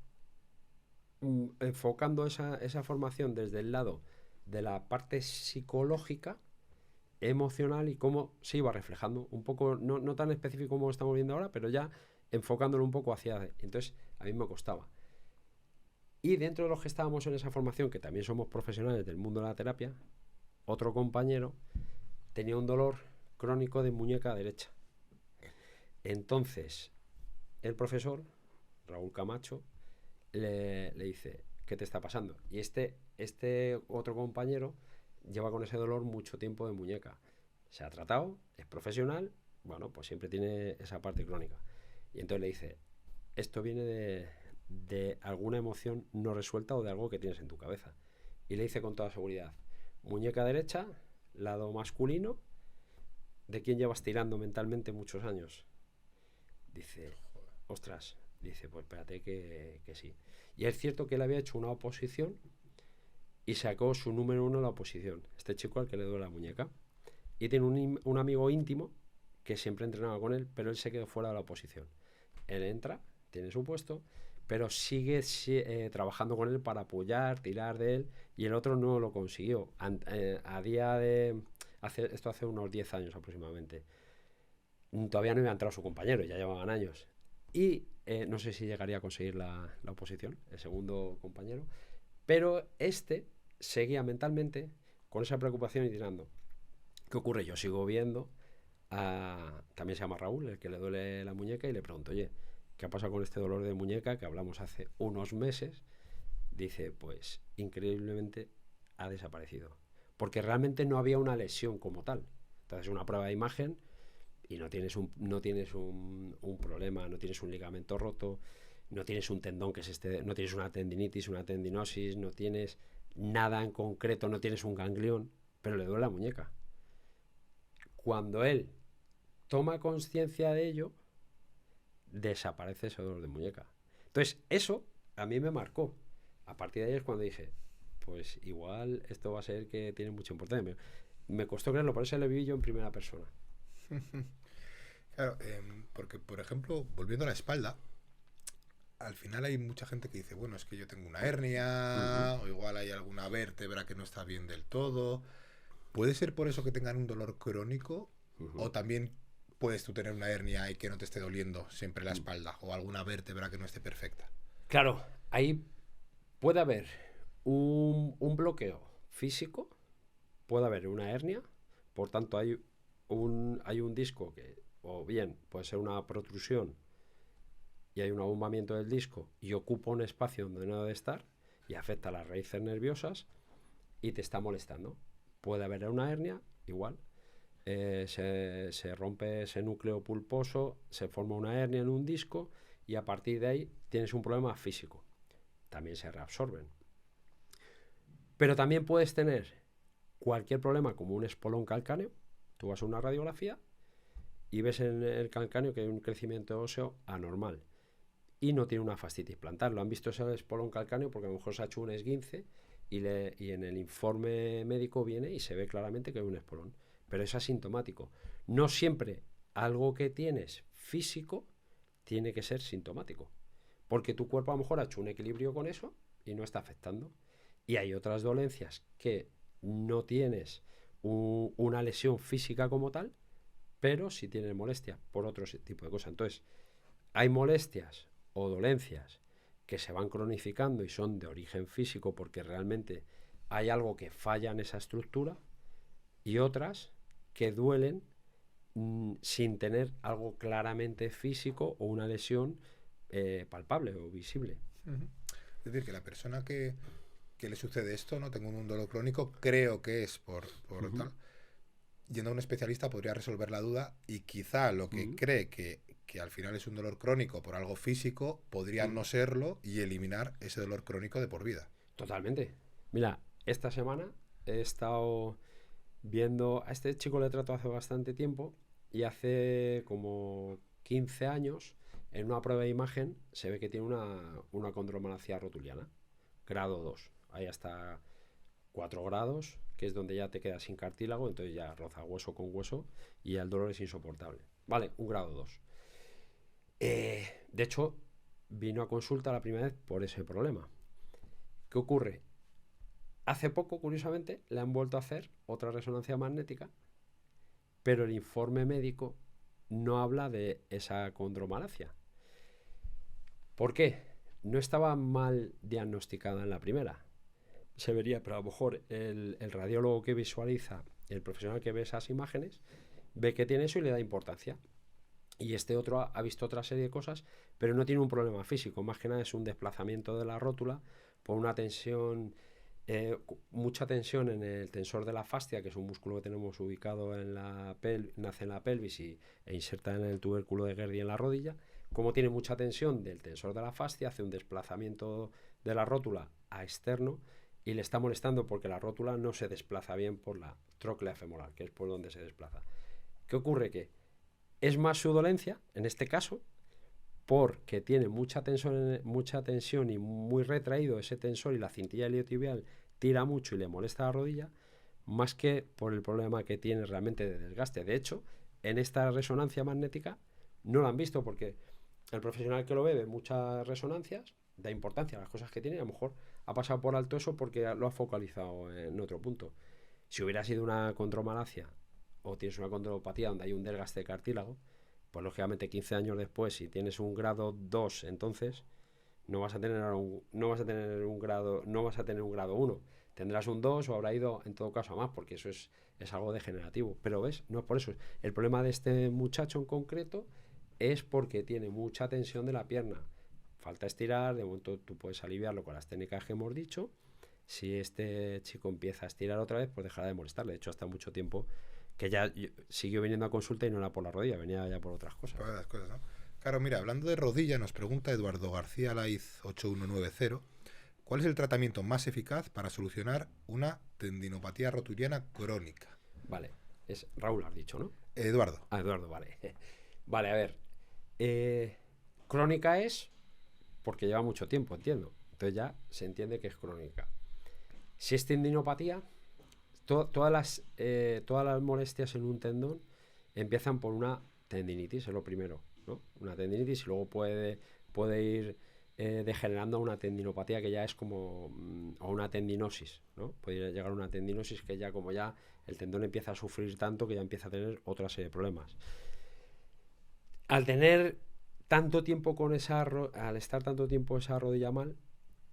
enfocando esa formación desde el lado de la parte psicológica, emocional, y cómo se iba reflejando un poco, no tan específico como lo estamos viendo ahora, pero ya enfocándolo un poco hacia... Entonces a mí me costaba. Y dentro de los que estábamos en esa formación, que también somos profesionales del mundo de la terapia, otro compañero tenía un dolor crónico de muñeca derecha. Entonces el profesor, Raúl Camacho, le dice, ¿qué te está pasando? Y este otro compañero lleva con ese dolor mucho tiempo de muñeca. Se ha tratado, es profesional, bueno, pues siempre tiene esa parte crónica. Y entonces le dice, esto viene de alguna emoción no resuelta o de algo que tienes en tu cabeza. Y le dice con toda seguridad, muñeca derecha, lado masculino, ¿de quién llevas tirando mentalmente muchos años? Dice, ostras, dice, pues espérate que sí. Y es cierto que él había hecho una oposición y sacó su número 1 en la oposición, este chico al que le duele la muñeca. Y tiene un amigo íntimo que siempre entrenaba con él, pero él se quedó fuera de la oposición. Él entra, tiene su puesto, pero sigue trabajando con él para apoyar, tirar de él, y el otro no lo consiguió. A día de... esto hace unos 10 años aproximadamente. Todavía no había entrado su compañero, ya llevaban años. Y no sé si llegaría a conseguir la oposición, el segundo compañero, pero este seguía mentalmente con esa preocupación y tirando. ¿Qué ocurre? Yo sigo viendo también se llama Raúl, el que le duele la muñeca, y le pregunto, oye, ¿qué ha pasado con este dolor de muñeca que hablamos hace unos meses? Dice, pues increíblemente ha desaparecido, porque realmente no había una lesión como tal. Entonces una prueba de imagen y no tienes un problema, no tienes un ligamento roto, no tienes un tendón no tienes una tendinitis, una tendinosis, no tienes nada en concreto, no tienes un ganglión, pero le duele la muñeca. Cuando él toma conciencia de ello, desaparece ese dolor de muñeca. Entonces, eso a mí me marcó. A partir de ahí es cuando dije, pues igual esto va a ser que tiene mucha importancia. Me costó creerlo, por eso lo viví yo en primera persona. Claro, porque, por ejemplo, volviendo a la espalda, al final hay mucha gente que dice, bueno, es que yo tengo una hernia, o igual hay alguna vértebra que no está bien del todo. ¿Puede ser por eso que tengan un dolor crónico? ¿O también puedes tú tener una hernia y que no te esté doliendo siempre la espalda? ¿O alguna vértebra que no esté perfecta? Claro, ahí puede haber un bloqueo físico, puede haber una hernia, por tanto hay un disco que, o bien puede ser una protrusión y hay un abombamiento del disco y ocupa un espacio donde no debe estar, y afecta a las raíces nerviosas y te está molestando. Puede haber una hernia, igual. Se rompe ese núcleo pulposo, se forma una hernia en un disco y a partir de ahí tienes un problema físico. También se reabsorben. Pero también puedes tener cualquier problema como un espolón calcáneo. Tú vas a una radiografía y ves en el calcáneo que hay un crecimiento óseo anormal y no tiene una fascitis plantar. Lo han visto ese espolón calcáneo porque a lo mejor se ha hecho un esguince y en el informe médico viene y se ve claramente que hay un espolón. Pero es asintomático. No siempre algo que tienes físico tiene que ser sintomático. Porque tu cuerpo a lo mejor ha hecho un equilibrio con eso y no está afectando. Y hay otras dolencias que no tienes una lesión física como tal, pero sí tienes molestia por otro tipo de cosas. Entonces, hay molestias o dolencias que se van cronificando y son de origen físico porque realmente hay algo que falla en esa estructura, y otras que duelen sin tener algo claramente físico o una lesión palpable o visible. Es decir, que la persona que le sucede esto, no tengo un dolor crónico, creo que es por tal, yendo a un especialista podría resolver la duda y quizá lo que cree que al final es un dolor crónico por algo físico podría no serlo y eliminar ese dolor crónico de por vida. Totalmente. Mira, esta semana he estado viendo a este chico, le trato hace bastante tiempo y hace como 15 años en una prueba de imagen se ve que tiene una condromalacia rotuliana grado 2, hay hasta 4 grados, que es donde ya te quedas sin cartílago, entonces ya roza hueso con hueso y el dolor es insoportable. Vale, un grado 2. De hecho, vino a consulta la primera vez por ese problema. ¿Qué ocurre? Hace poco, curiosamente, le han vuelto a hacer otra resonancia magnética, pero el informe médico no habla de esa condromalacia. ¿Por qué? No estaba mal diagnosticada en la primera. Se vería, pero a lo mejor el radiólogo que visualiza, el profesional que ve esas imágenes, ve que tiene eso y le da importancia. Y este otro ha visto otra serie de cosas, pero no tiene un problema físico. Más que nada es un desplazamiento de la rótula por una tensión, mucha tensión en el tensor de la fascia, que es un músculo que tenemos ubicado en la nace en la pelvis e inserta en el tubérculo de Gerdy en la rodilla. Como tiene mucha tensión del tensor de la fascia, hace un desplazamiento de la rótula a externo y le está molestando porque la rótula no se desplaza bien por la tróclea femoral, que es por donde se desplaza. ¿Qué ocurre? Que es más su dolencia, en este caso, porque tiene mucha tensión y muy retraído ese tensor y la cintilla iliotibial tira mucho y le molesta la rodilla, más que por el problema que tiene realmente de desgaste. De hecho, en esta resonancia magnética no lo han visto porque el profesional que lo ve muchas resonancias, da importancia a las cosas que tiene, a lo mejor ha pasado por alto eso porque lo ha focalizado en otro punto. Si hubiera sido una condromalacia o tienes una condropatía donde hay un desgaste de cartílago, pues lógicamente 15 años después, si tienes un grado 2, entonces no vas a tener un grado 1, tendrás un 2 o habrá ido en todo caso a más, porque eso es algo degenerativo. Pero ves, no es por eso. El problema de este muchacho en concreto es porque tiene mucha tensión de la pierna. Falta estirar, de momento tú puedes aliviarlo con las técnicas que hemos dicho. Si este chico empieza a estirar otra vez, pues dejará de molestarle. De hecho, hasta mucho tiempo que ya siguió viniendo a consulta y no era por la rodilla, venía ya por otras cosas. Por otras cosas, ¿no? Claro, mira, hablando de rodilla, nos pregunta Eduardo García Laiz 8190, ¿cuál es el tratamiento más eficaz para solucionar una tendinopatía rotuliana crónica? Vale, es Raúl, has dicho, ¿no? Eduardo. Ah, Eduardo, vale. Vale, a ver. Crónica es porque lleva mucho tiempo, entiendo. Entonces ya se entiende que es crónica. Si es tendinopatía, todas las molestias en un tendón empiezan por una tendinitis, es lo primero, ¿no? Una tendinitis y luego puede ir degenerando a una tendinopatía que ya es como a una tendinosis, ¿no? Puede llegar a una tendinosis que ya como ya el tendón empieza a sufrir tanto que ya empieza a tener otra serie de problemas. Al tener tanto tiempo al estar tanto tiempo esa rodilla mal,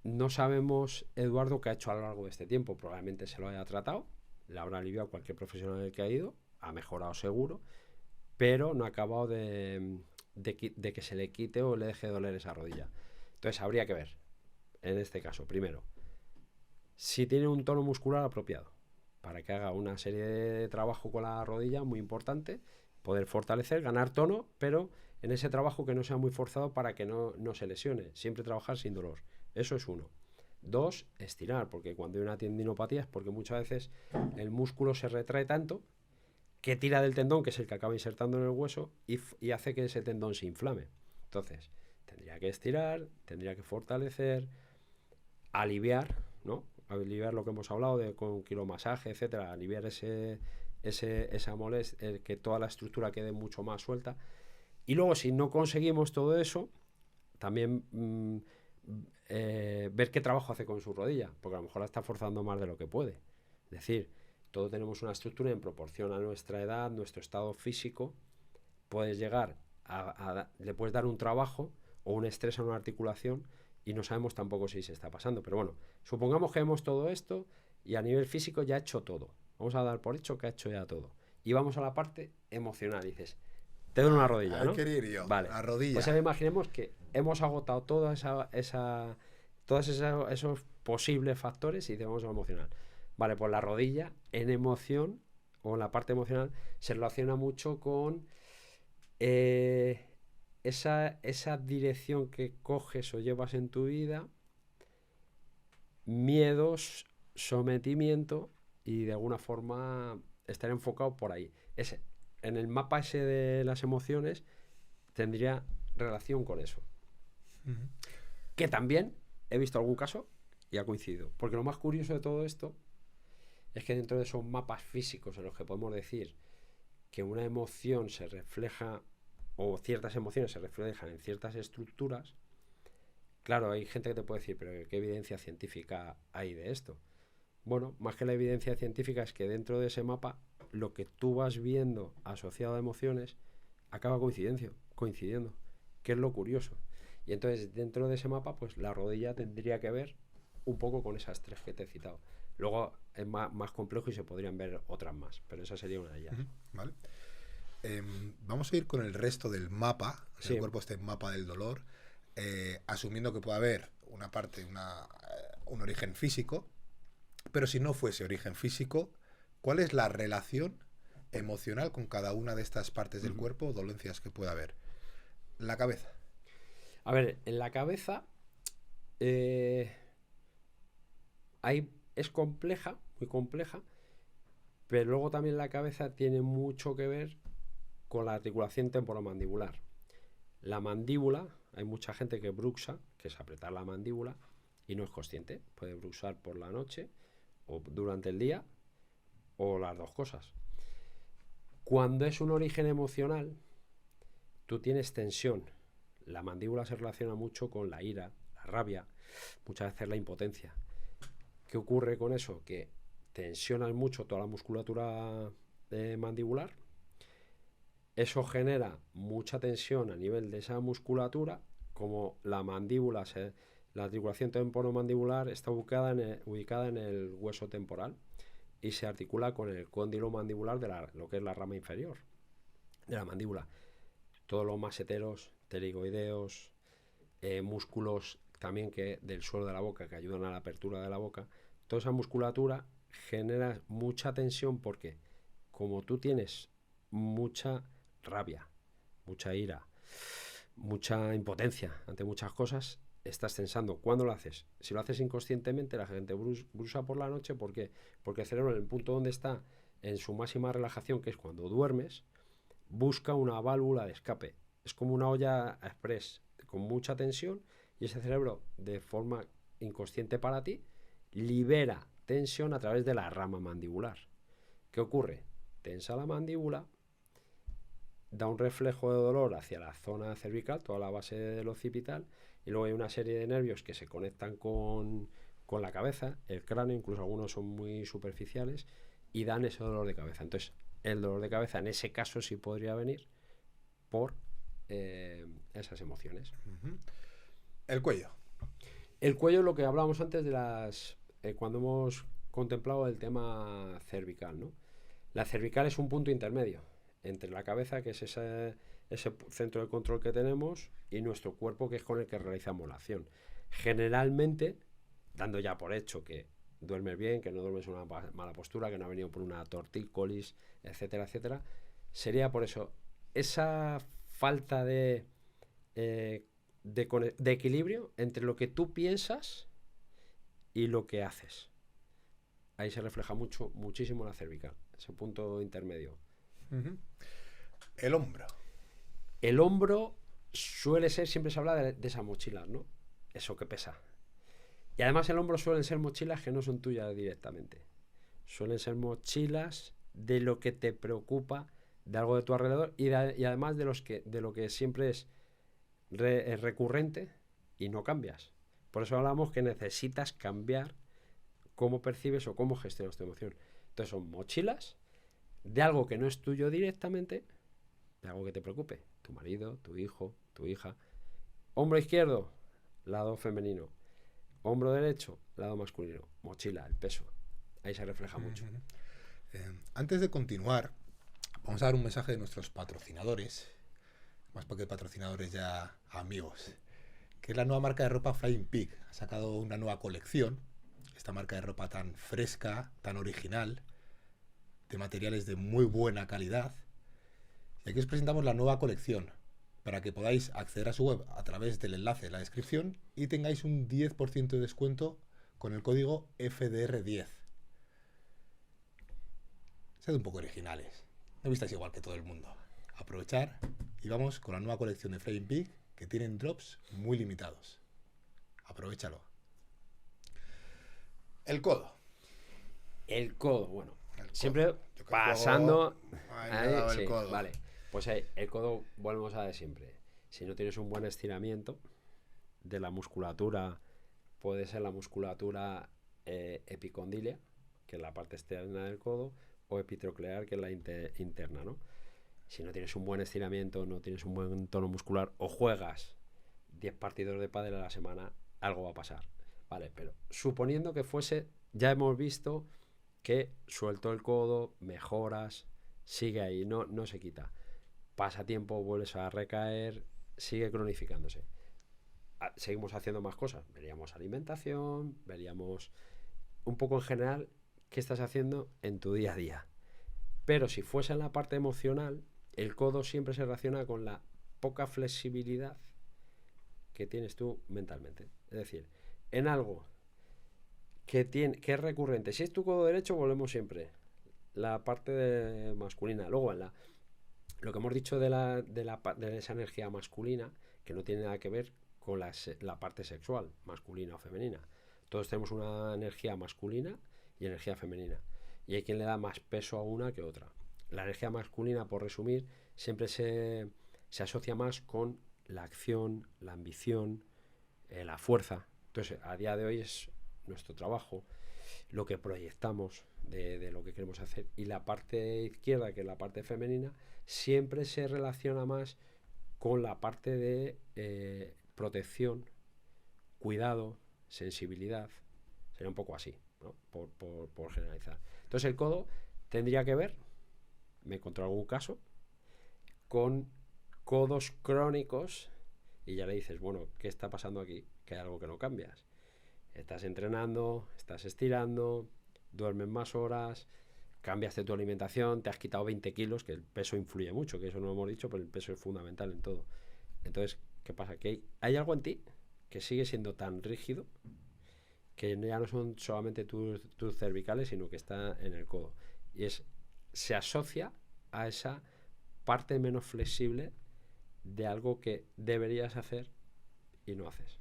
no sabemos, Eduardo, qué ha hecho a lo largo de este tiempo. Probablemente se lo haya tratado, le habrá aliviado a cualquier profesional que ha ido, ha mejorado seguro, pero no ha acabado de que se le quite o le deje doler esa rodilla. Entonces habría que ver, en este caso, primero, si tiene un tono muscular apropiado, para que haga una serie de trabajo con la rodilla muy importante, poder fortalecer, ganar tono, pero en ese trabajo que no sea muy forzado para que no se lesione. Siempre trabajar sin dolor. Eso es uno. 2, estirar, porque cuando hay una tendinopatía es porque muchas veces el músculo se retrae tanto que tira del tendón, que es el que acaba insertando en el hueso, y hace que ese tendón se inflame. Entonces, tendría que estirar, tendría que fortalecer, aliviar, ¿no? Aliviar lo que hemos hablado de con quiromasaje, etcétera, aliviar esa molestia, que toda la estructura quede mucho más suelta. Y luego, si no conseguimos todo eso, también ver qué trabajo hace con su rodilla, porque a lo mejor la está forzando más de lo que puede. Es decir, todos tenemos una estructura en proporción a nuestra edad, nuestro estado físico. Puedes llegar le puedes dar un trabajo o un estrés a una articulación y no sabemos tampoco si se está pasando. Pero bueno, supongamos que vemos todo esto y a nivel físico ya ha hecho todo. Vamos a dar por hecho que ha hecho ya todo. Y vamos a la parte emocional. Dices, te duele una rodilla, ¿no? Vale. La rodilla. Pues ahora imaginemos que hemos agotado todos esos posibles factores y vamos a lo emocional. Vale, pues la rodilla en emoción o en la parte emocional se relaciona mucho con esa dirección que coges o llevas en tu vida, miedos, sometimiento y de alguna forma estar enfocado por ahí. En el mapa ese de las emociones tendría relación con eso. Uh-huh. Que también he visto algún caso y ha coincidido. Porque lo más curioso de todo esto es que dentro de esos mapas físicos en los que podemos decir que una emoción se refleja o ciertas emociones se reflejan en ciertas estructuras, claro, hay gente que te puede decir, pero ¿qué evidencia científica hay de esto? Bueno, más que la evidencia científica es que dentro de ese mapa lo que tú vas viendo asociado a emociones acaba coincidiendo, que es lo curioso. Y entonces dentro de ese mapa pues la rodilla tendría que ver un poco con esas tres que te he citado. Luego es más complejo y se podrían ver otras más, pero esa sería una de ellas. Vale. Vamos a ir con el resto del mapa, sí. El cuerpo, este mapa del dolor, asumiendo que puede haber una parte, un origen físico, pero si no fuese origen físico, ¿cuál es la relación emocional con cada una de estas partes del cuerpo o dolencias que pueda haber? La cabeza. A ver, en la cabeza es compleja, muy compleja, pero luego también la cabeza tiene mucho que ver con la articulación temporomandibular. La mandíbula, hay mucha gente que bruxa, que es apretar la mandíbula, y no es consciente. Puede bruxar por la noche, o durante el día, o las dos cosas. Cuando es un origen emocional, tú tienes tensión. La mandíbula se relaciona mucho con la ira, la rabia, muchas veces la impotencia. ¿Qué ocurre con eso? Que tensionas mucho toda la musculatura mandibular. Eso genera mucha tensión a nivel de esa musculatura, como la mandíbula, la articulación temporomandibular está ubicada en el hueso temporal y se articula con el cóndilo mandibular de lo que es la rama inferior de la mandíbula. Todos los maseteros, pterigoideos, músculos también del suelo de la boca que ayudan a la apertura de la boca, toda esa musculatura genera mucha tensión porque como tú tienes mucha rabia, mucha ira, mucha impotencia ante muchas cosas, estás tensando. ¿Cuándo lo haces? Si lo haces inconscientemente, la gente bruxa por la noche. ¿Por qué? Porque el cerebro, en el punto donde está en su máxima relajación, que es cuando duermes, busca una válvula de escape. Es como una olla express con mucha tensión y ese cerebro, de forma inconsciente para ti, libera tensión a través de la rama mandibular. ¿Qué ocurre? Tensa la mandíbula, da un reflejo de dolor hacia la zona cervical, toda la base del occipital, y luego hay una serie de nervios que se conectan con la cabeza, el cráneo, incluso algunos son muy superficiales, y dan ese dolor de cabeza. Entonces, el dolor de cabeza en ese caso sí podría venir por esas emociones. Uh-huh. El cuello. El cuello es lo que hablábamos antes de cuando hemos contemplado el tema cervical, ¿no? La cervical es un punto intermedio entre la cabeza, que es ese centro de control que tenemos, y nuestro cuerpo, que es con el que realizamos la acción. Generalmente, dando ya por hecho que duermes bien, que no duermes en una mala postura, que no ha venido por una tortícolis, etcétera, etcétera. Sería por eso, esa falta de equilibrio entre lo que tú piensas y lo que haces. Ahí se refleja muchísimo la cervical, ese punto intermedio. Uh-huh. El hombro. El hombro suele ser, siempre se habla de esas mochilas, ¿no? Eso que pesa. Y además el hombro suelen ser mochilas que no son tuyas directamente. Suelen ser mochilas de lo que te preocupa, de algo de tu alrededor y además de lo que siempre es recurrente y no cambias. Por eso hablamos que necesitas cambiar cómo percibes o cómo gestionas tu emoción. Entonces son mochilas de algo que no es tuyo directamente, de algo que te preocupe. Tu marido, tu hijo, tu hija. Hombro izquierdo, lado femenino. Hombro derecho, lado masculino. Mochila, el peso. Ahí se refleja mucho. Antes de continuar, vamos a dar un mensaje de nuestros patrocinadores, más porque patrocinadores ya amigos, que es la nueva marca de ropa Flying Pig. Ha sacado una nueva colección, esta marca de ropa tan fresca, tan original, de materiales de muy buena calidad. Y aquí os presentamos la nueva colección, para que podáis acceder a su web a través del enlace en la descripción y tengáis un 10% de descuento con el código FDR10. Sed un poco originales, no vistáis igual que todo el mundo. Aprovechar y vamos con la nueva colección de Flying Pig, que tienen drops muy limitados. Aprovechalo. El codo. El codo, bueno. El codo. Siempre pasando... Ahí, sí, codo. Vale. Pues ahí, el codo, volvemos a de siempre. Si no tienes un buen estiramiento de la musculatura, puede ser la musculatura epicondílea, que es la parte externa del codo, o epitroclear, que es la interna, ¿no? Si no tienes un buen estiramiento, no tienes un buen tono muscular, o juegas 10 partidos de pádel a la semana, algo va a pasar. Vale, pero suponiendo que fuese, ya hemos visto que suelto el codo, mejoras, sigue ahí, no se quita. Pasa tiempo, vuelves a recaer, sigue cronificándose. Seguimos haciendo más cosas. Veríamos alimentación, veríamos un poco en general qué estás haciendo en tu día a día. Pero si fuese en la parte emocional, el codo siempre se relaciona con la poca flexibilidad que tienes tú mentalmente. Es decir, en algo que es recurrente. Si es tu codo derecho, volvemos siempre. La parte masculina. Luego, lo que hemos dicho de esa energía masculina, que no tiene nada que ver con la parte sexual, masculina o femenina. Todos tenemos una energía masculina y energía femenina. Y hay quien le da más peso a una que a otra. La energía masculina, por resumir, siempre se asocia más con la acción, la ambición, la fuerza. Entonces, a día de hoy es nuestro trabajo, lo que proyectamos de lo que queremos hacer. Y la parte izquierda, que es la parte femenina, siempre se relaciona más con la parte de protección, cuidado, sensibilidad. Sería un poco así, ¿no? Por generalizar. Entonces el codo tendría que ver, me encontré algún caso, con codos crónicos y ya le dices, bueno, ¿qué está pasando aquí? Que hay algo que no cambias. Estás entrenando, estás estirando, duermes más horas, cambiaste tu alimentación, te has quitado 20 kilos, que el peso influye mucho, que eso no lo hemos dicho, pero el peso es fundamental en todo. Entonces, ¿qué pasa? Que hay algo en ti que sigue siendo tan rígido que ya no son solamente tus cervicales, sino que está en el codo. Y se asocia a esa parte menos flexible de algo que deberías hacer y no haces.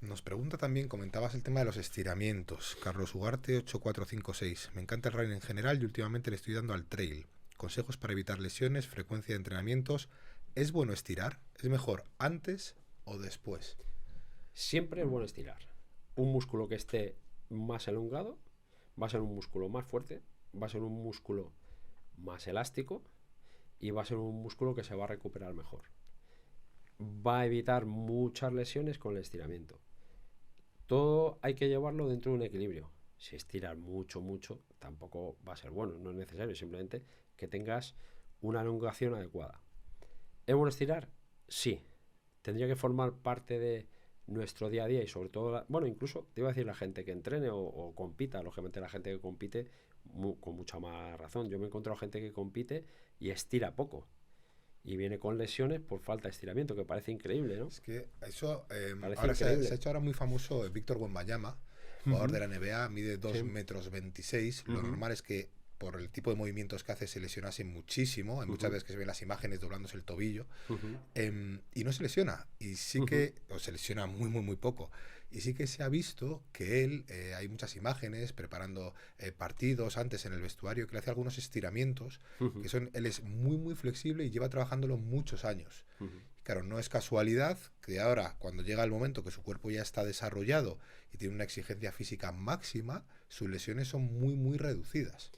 Nos pregunta también, comentabas el tema de los estiramientos. Carlos Ugarte 8456. Me encanta el running en general y últimamente le estoy dando al trail. Consejos para evitar lesiones, frecuencia de entrenamientos. ¿Es bueno estirar? ¿Es mejor antes o después? Siempre es bueno estirar. Un músculo que esté más elongado va a ser un músculo más fuerte, va a ser un músculo más elástico y va a ser un músculo que se va a recuperar mejor. Va a evitar muchas lesiones con el estiramiento. Todo hay que llevarlo dentro de un equilibrio. Si estiras mucho, tampoco va a ser bueno, no es necesario, simplemente que tengas una elongación adecuada. ¿Es bueno estirar? Sí. ¿Tendría que formar parte de nuestro día a día y sobre todo, bueno, incluso te iba a decir la gente que entrene o compita, lógicamente la gente que compite con mucha más razón. Yo me he encontrado gente que compite y estira poco y viene con lesiones por falta de estiramiento, que parece increíble, ¿no? Es que eso, Parece ahora se increíble. ha hecho ahora muy famoso Víctor Wembanyama, jugador Ujú. de la NBA, mide 2 Sí. metros 26. Lo Ujú. normal es que por el tipo de movimientos que hace se lesionase muchísimo. Hay muchas Ujú. veces que se ven las imágenes doblándose el tobillo. Ujú. Y no se lesiona. Y sí Ujú. que, o se lesiona muy, muy, muy poco. Y sí que se ha visto que él, hay muchas imágenes preparando partidos antes en el vestuario, que le hace algunos estiramientos, que Ujú. son, él es muy, muy flexible y lleva trabajándolo muchos años. Ujú. Claro, no es casualidad que ahora, cuando llega el momento que su cuerpo ya está desarrollado y tiene una exigencia física máxima, sus lesiones son muy, muy reducidas.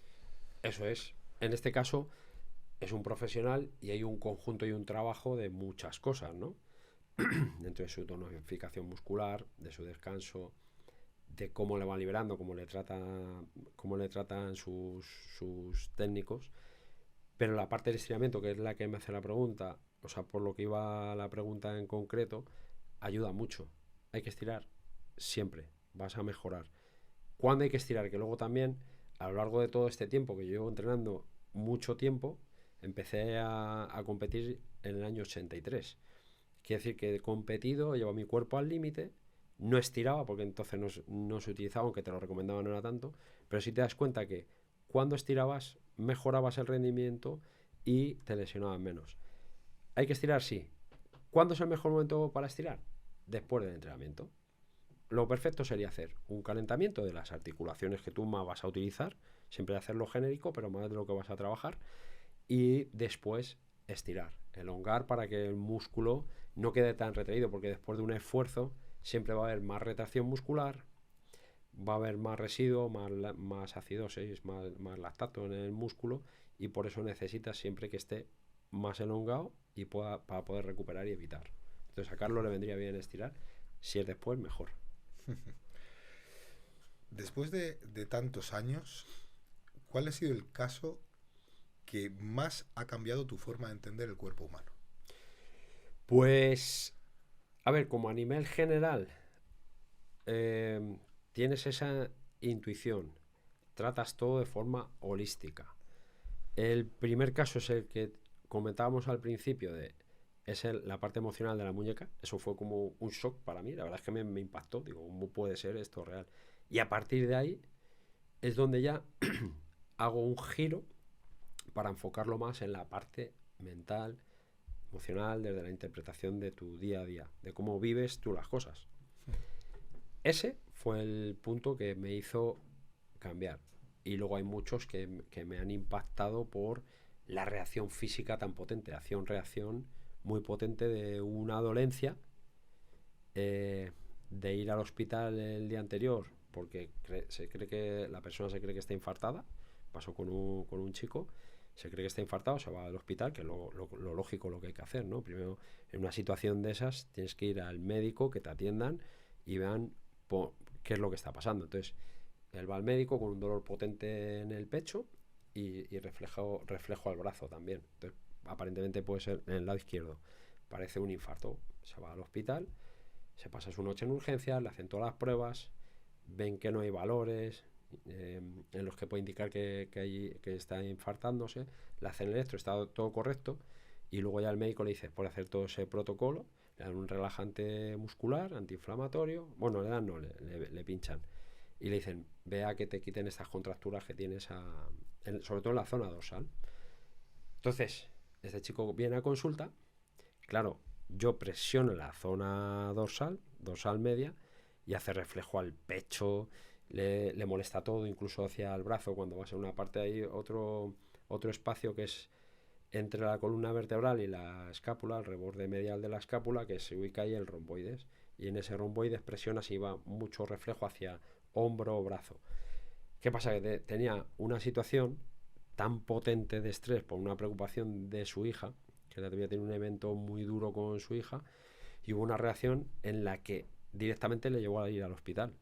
Eso es. En este caso es un profesional y hay un conjunto y un trabajo de muchas cosas, ¿no? Dentro de su tonificación muscular, de su descanso, de cómo le van liberando, cómo le tratan sus técnicos. Pero la parte del estiramiento, que es la que me hace la pregunta, o sea, por lo que iba la pregunta en concreto, ayuda mucho. Hay que estirar siempre, vas a mejorar. ¿Cuándo hay que estirar? Que luego también, a lo largo de todo este tiempo que yo llevo entrenando mucho tiempo, empecé a competir en el año 83. Quiere decir que he competido, llevo mi cuerpo al límite, no estiraba porque entonces no se utilizaba, aunque te lo recomendaba no era tanto, pero si te das cuenta que cuando estirabas mejorabas el rendimiento y te lesionabas menos. ¿Hay que estirar? Sí. ¿Cuándo es el mejor momento para estirar? Después del entrenamiento. Lo perfecto sería hacer un calentamiento de las articulaciones que tú más vas a utilizar, siempre hacerlo genérico, pero más de lo que vas a trabajar, y después estirar, elongar para que el músculo no quede tan retraído, porque después de un esfuerzo siempre va a haber más retracción muscular, va a haber más residuo, más acidosis, más lactato en el músculo, y por eso necesitas siempre que esté más elongado y para poder recuperar y evitar. Entonces a Carlos le vendría bien estirar, si es después mejor. Después de tantos años, ¿cuál ha sido el caso que más ha cambiado tu forma de entender el cuerpo humano? Pues, a ver, como a nivel general, eh, tienes esa intuición, tratas todo de forma holística. El primer caso es el que comentábamos al principio la parte emocional de la muñeca. Eso fue como un shock para mí. La verdad es que me impactó. Digo, ¿cómo puede ser esto real? Y a partir de ahí es donde ya hago un giro para enfocarlo más en la parte mental, emocional, desde la interpretación de tu día a día, de cómo vives tú las cosas. Ese fue el punto que me hizo cambiar. Y luego hay muchos que me han impactado por la reacción física tan potente, acción-reacción muy potente de una dolencia, eh, de ir al hospital el día anterior porque se cree que la persona se cree que está infartada. Pasó con un chico, se cree que está infartado, se va al hospital, que es lo lógico, lo que hay que hacer, ¿no? Primero, en una situación de esas, tienes que ir al médico, que te atiendan y vean qué es lo que está pasando. Entonces, él va al médico con un dolor potente en el pecho y reflejo al brazo también. Entonces, aparentemente puede ser en el lado izquierdo. Parece un infarto. Se va al hospital, se pasa su noche en urgencias, le hacen todas las pruebas, ven que no hay valores en los que puede indicar que está infartándose, le hacen el electro, está todo correcto, y luego ya el médico le dice, por hacer todo ese protocolo, le dan un relajante muscular, antiinflamatorio, bueno, le dan no, le pinchan, y le dicen, vea que te quiten estas contracturas que tienes, sobre todo en la zona dorsal. Entonces, este chico viene a consulta, claro, yo presiono la zona dorsal media, y hace reflejo al pecho, le molesta todo, incluso hacia el brazo, cuando vas en una parte hay otro espacio que es entre la columna vertebral y la escápula, el reborde medial de la escápula, que se ubica ahí el romboides. Y en ese romboides presionas y va mucho reflejo hacia hombro o brazo. ¿Qué pasa? Que tenía una situación tan potente de estrés por una preocupación de su hija, que había tenido un evento muy duro con su hija, y hubo una reacción en la que directamente le llevó a ir al hospital.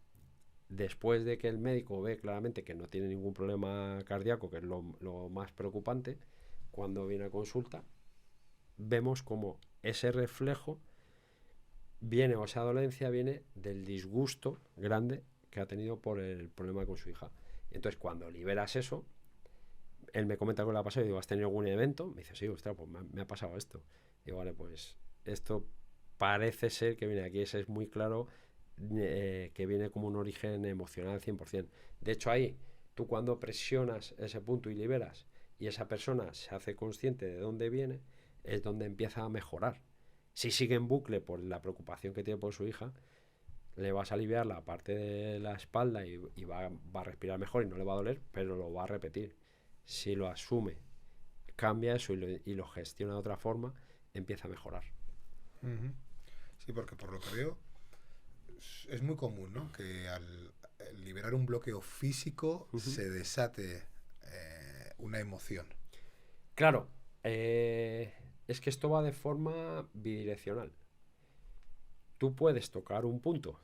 Después de que el médico ve claramente que no tiene ningún problema cardíaco, que es lo más preocupante, cuando viene a consulta, vemos como ese reflejo viene, o esa dolencia viene del disgusto grande que ha tenido por el problema con su hija. Entonces, cuando liberas eso, él me comenta que le ha pasado y digo, ¿has tenido algún evento? Me dice, sí, ostras, pues me ha pasado esto. Digo, vale, pues esto parece ser que viene aquí, ese es muy claro, que viene como un origen emocional 100%. De hecho, ahí, tú cuando presionas ese punto y liberas, y esa persona se hace consciente de dónde viene, es donde empieza a mejorar. Si sigue en bucle por la preocupación que tiene por su hija, le vas a aliviar la parte de la espalda y va a respirar mejor y no le va a doler, pero lo va a repetir. Si lo asume, cambia eso y lo gestiona de otra forma, empieza a mejorar. Ujú. Sí, porque por lo que veo es muy común, ¿no? Que al liberar un bloqueo físico se desate una emoción. Claro, es que esto va de forma bidireccional. Tú puedes tocar un punto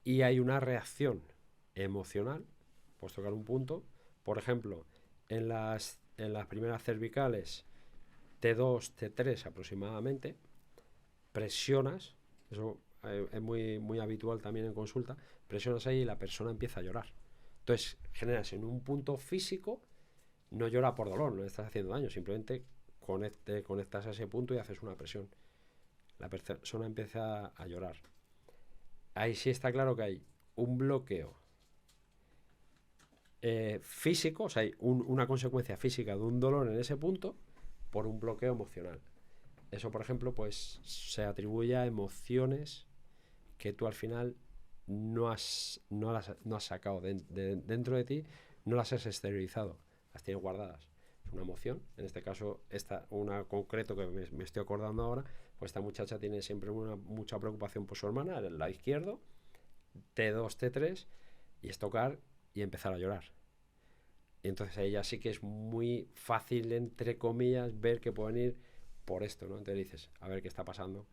y hay una reacción emocional, puedes tocar un punto, por ejemplo, en las primeras cervicales T2, T3 aproximadamente, presionas, eso es muy habitual también en consulta, presionas ahí y la persona empieza a llorar. Entonces generas en un punto físico, no llora por dolor, no le estás haciendo daño, simplemente conectas a ese punto y haces una presión. La persona empieza a llorar. Ahí sí está claro que hay un bloqueo físico, o sea, hay una consecuencia física de un dolor en ese punto por un bloqueo emocional. Eso, por ejemplo, pues se atribuye a emociones que tú al final no has sacado dentro de ti, no las has exteriorizado, las tienes guardadas. Es una emoción, en este caso, una concreto que me estoy acordando ahora, pues esta muchacha tiene siempre mucha preocupación por su hermana, el lado izquierdo, T2, T3, y es tocar y empezar a llorar. Y entonces a ella sí que es muy fácil, entre comillas, ver que pueden ir por esto, ¿no? Entonces dices, a ver qué está pasando.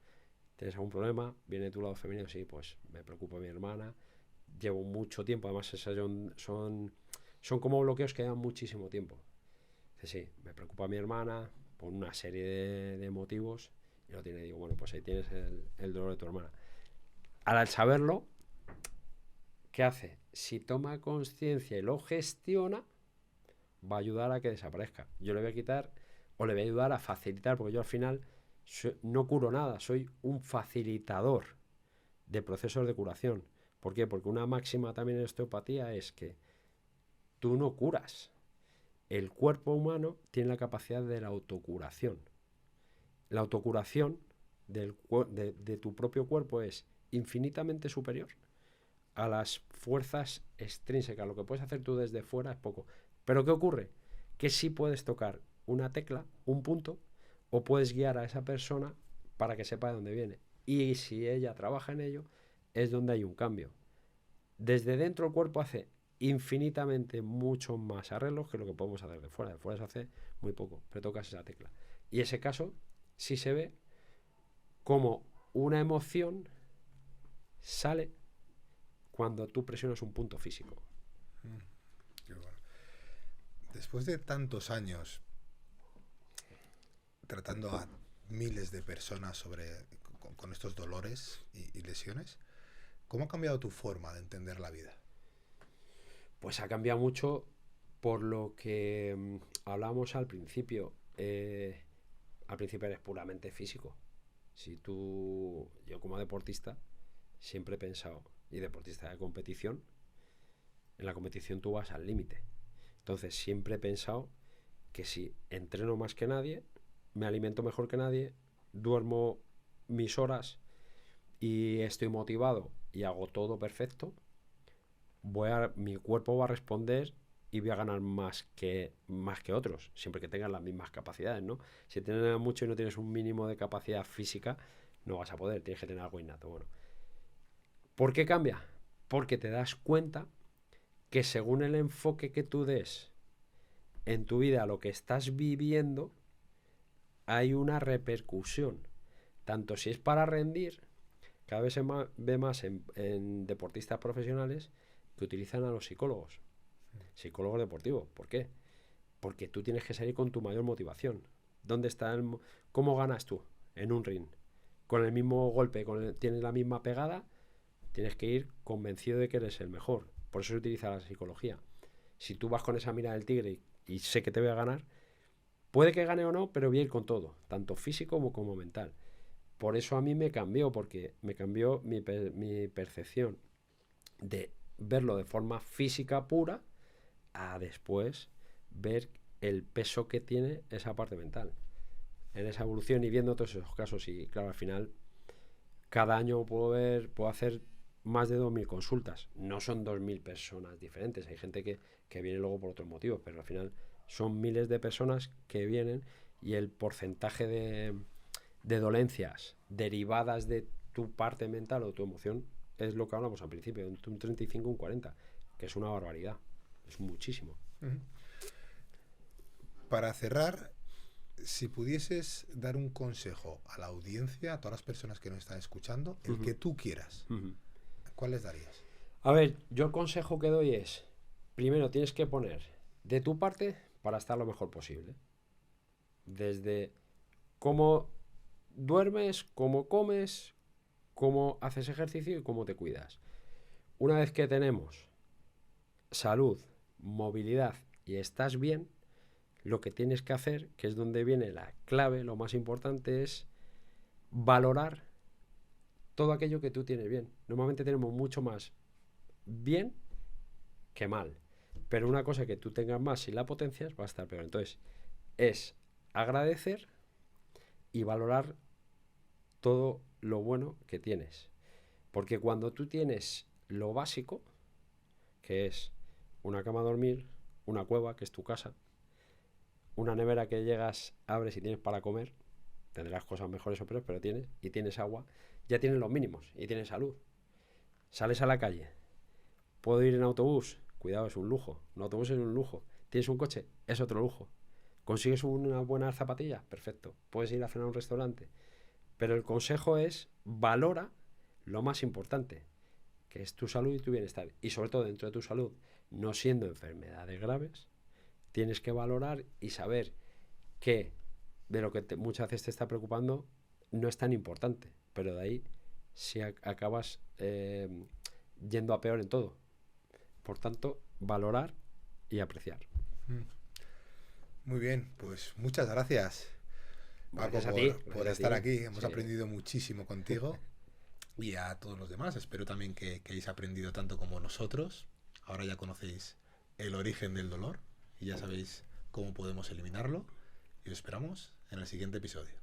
¿Tienes algún problema? ¿Viene tu lado femenino? Sí, pues me preocupa mi hermana. Llevo mucho tiempo, además son como bloqueos que llevan muchísimo tiempo. Dice, sí, me preocupa mi hermana por una serie de motivos y lo tiene. Digo, bueno, pues ahí tienes el dolor de tu hermana. Al saberlo, ¿qué hace? Si toma conciencia y lo gestiona, va a ayudar a que desaparezca. Yo le voy a quitar o le voy a ayudar a facilitar, porque yo al final no curo nada, soy un facilitador de procesos de curación. ¿Por qué? Porque una máxima también en osteopatía es que tú no curas. El cuerpo humano tiene la capacidad de la autocuración. La autocuración de tu propio cuerpo es infinitamente superior a las fuerzas extrínsecas. Lo que puedes hacer tú desde fuera es poco. Pero ¿qué ocurre? Que sí puedes tocar una tecla, un punto, o puedes guiar a esa persona para que sepa de dónde viene. Y si ella trabaja en ello, es donde hay un cambio. Desde dentro el cuerpo hace infinitamente mucho más arreglos que lo que podemos hacer de fuera. De fuera se hace muy poco, pero tocas esa tecla. Y ese caso sí se ve como una emoción sale cuando tú presionas un punto físico. Qué bueno. Después de tantos años tratando a miles de personas con estos dolores y lesiones, ¿cómo ha cambiado tu forma de entender la vida? Pues ha cambiado mucho por lo que hablábamos al principio. Al principio eres puramente físico. Yo como deportista siempre he pensado, y deportista de competición, en la competición tú vas al límite. Entonces siempre he pensado que si entreno más que nadie, me alimento mejor que nadie, duermo mis horas y estoy motivado y hago todo perfecto, mi cuerpo va a responder y voy a ganar más que otros, siempre que tengan las mismas capacidades, ¿no? Si tienes mucho y no tienes un mínimo de capacidad física, no vas a poder, tienes que tener algo innato. Bueno, ¿por qué cambia? Porque te das cuenta que según el enfoque que tú des en tu vida a lo que estás viviendo, hay una repercusión. Tanto si es para rendir, cada vez se ve más en deportistas profesionales que utilizan a los psicólogos deportivos. ¿Por qué? Porque tú tienes que salir con tu mayor motivación. ¿Cómo ganas tú en un ring? con el mismo golpe, tienes la misma pegada, tienes que ir convencido de que eres el mejor. Por eso se utiliza la psicología. Si tú vas con esa mirada del tigre y sé que te voy a ganar, puede que gane o no, pero voy a ir con todo, tanto físico como mental. Por eso a mí me cambió, porque me cambió mi percepción de verlo de forma física pura a después ver el peso que tiene esa parte mental en esa evolución y viendo todos esos casos. Y claro, al final cada año puedo hacer más de 2000 consultas. No son 2000 personas diferentes, hay gente que viene luego por otros motivos, pero al final son miles de personas que vienen y el porcentaje de dolencias derivadas de tu parte mental o tu emoción es lo que hablamos al principio, un 35, un 40, que es una barbaridad, es muchísimo. Para cerrar, si pudieses dar un consejo a la audiencia, a todas las personas que nos están escuchando, el que tú quieras, ¿cuál les darías? A ver, yo el consejo que doy es, primero tienes que poner de tu parte para estar lo mejor posible. Desde cómo duermes, cómo comes, cómo haces ejercicio y cómo te cuidas. Una vez que tenemos salud, movilidad y estás bien, lo que tienes que hacer, que es donde viene la clave, lo más importante es valorar todo aquello que tú tienes bien. Normalmente tenemos mucho más bien que mal, pero una cosa que tú tengas más, si la potencias, va a estar peor. Entonces, es agradecer y valorar todo lo bueno que tienes. Porque cuando tú tienes lo básico, que es una cama a dormir, una cueva, que es tu casa, una nevera que llegas, abres y tienes para comer, tendrás cosas mejores o peores, pero tienes, y tienes agua, ya tienes los mínimos y tienes salud. Sales a la calle, puedo ir en autobús, cuidado, es un lujo, un autobús es un lujo, tienes un coche, es otro lujo, consigues una buena zapatilla, perfecto, puedes ir a cenar a un restaurante, pero el consejo es valora lo más importante, que es tu salud y tu bienestar, y sobre todo dentro de tu salud, no siendo enfermedades graves, tienes que valorar y saber que de lo que muchas veces te está preocupando no es tan importante, pero de ahí si acabas yendo a peor en todo. Por tanto, valorar y apreciar. Muy bien, pues muchas gracias, Paco, Gracias a ti, por gracias estar a ti. aquí. Hemos Sí. aprendido muchísimo contigo y a todos los demás. Espero también que hayáis aprendido tanto como nosotros. Ahora ya conocéis el origen del dolor y ya sabéis cómo podemos eliminarlo. Y os esperamos en el siguiente episodio.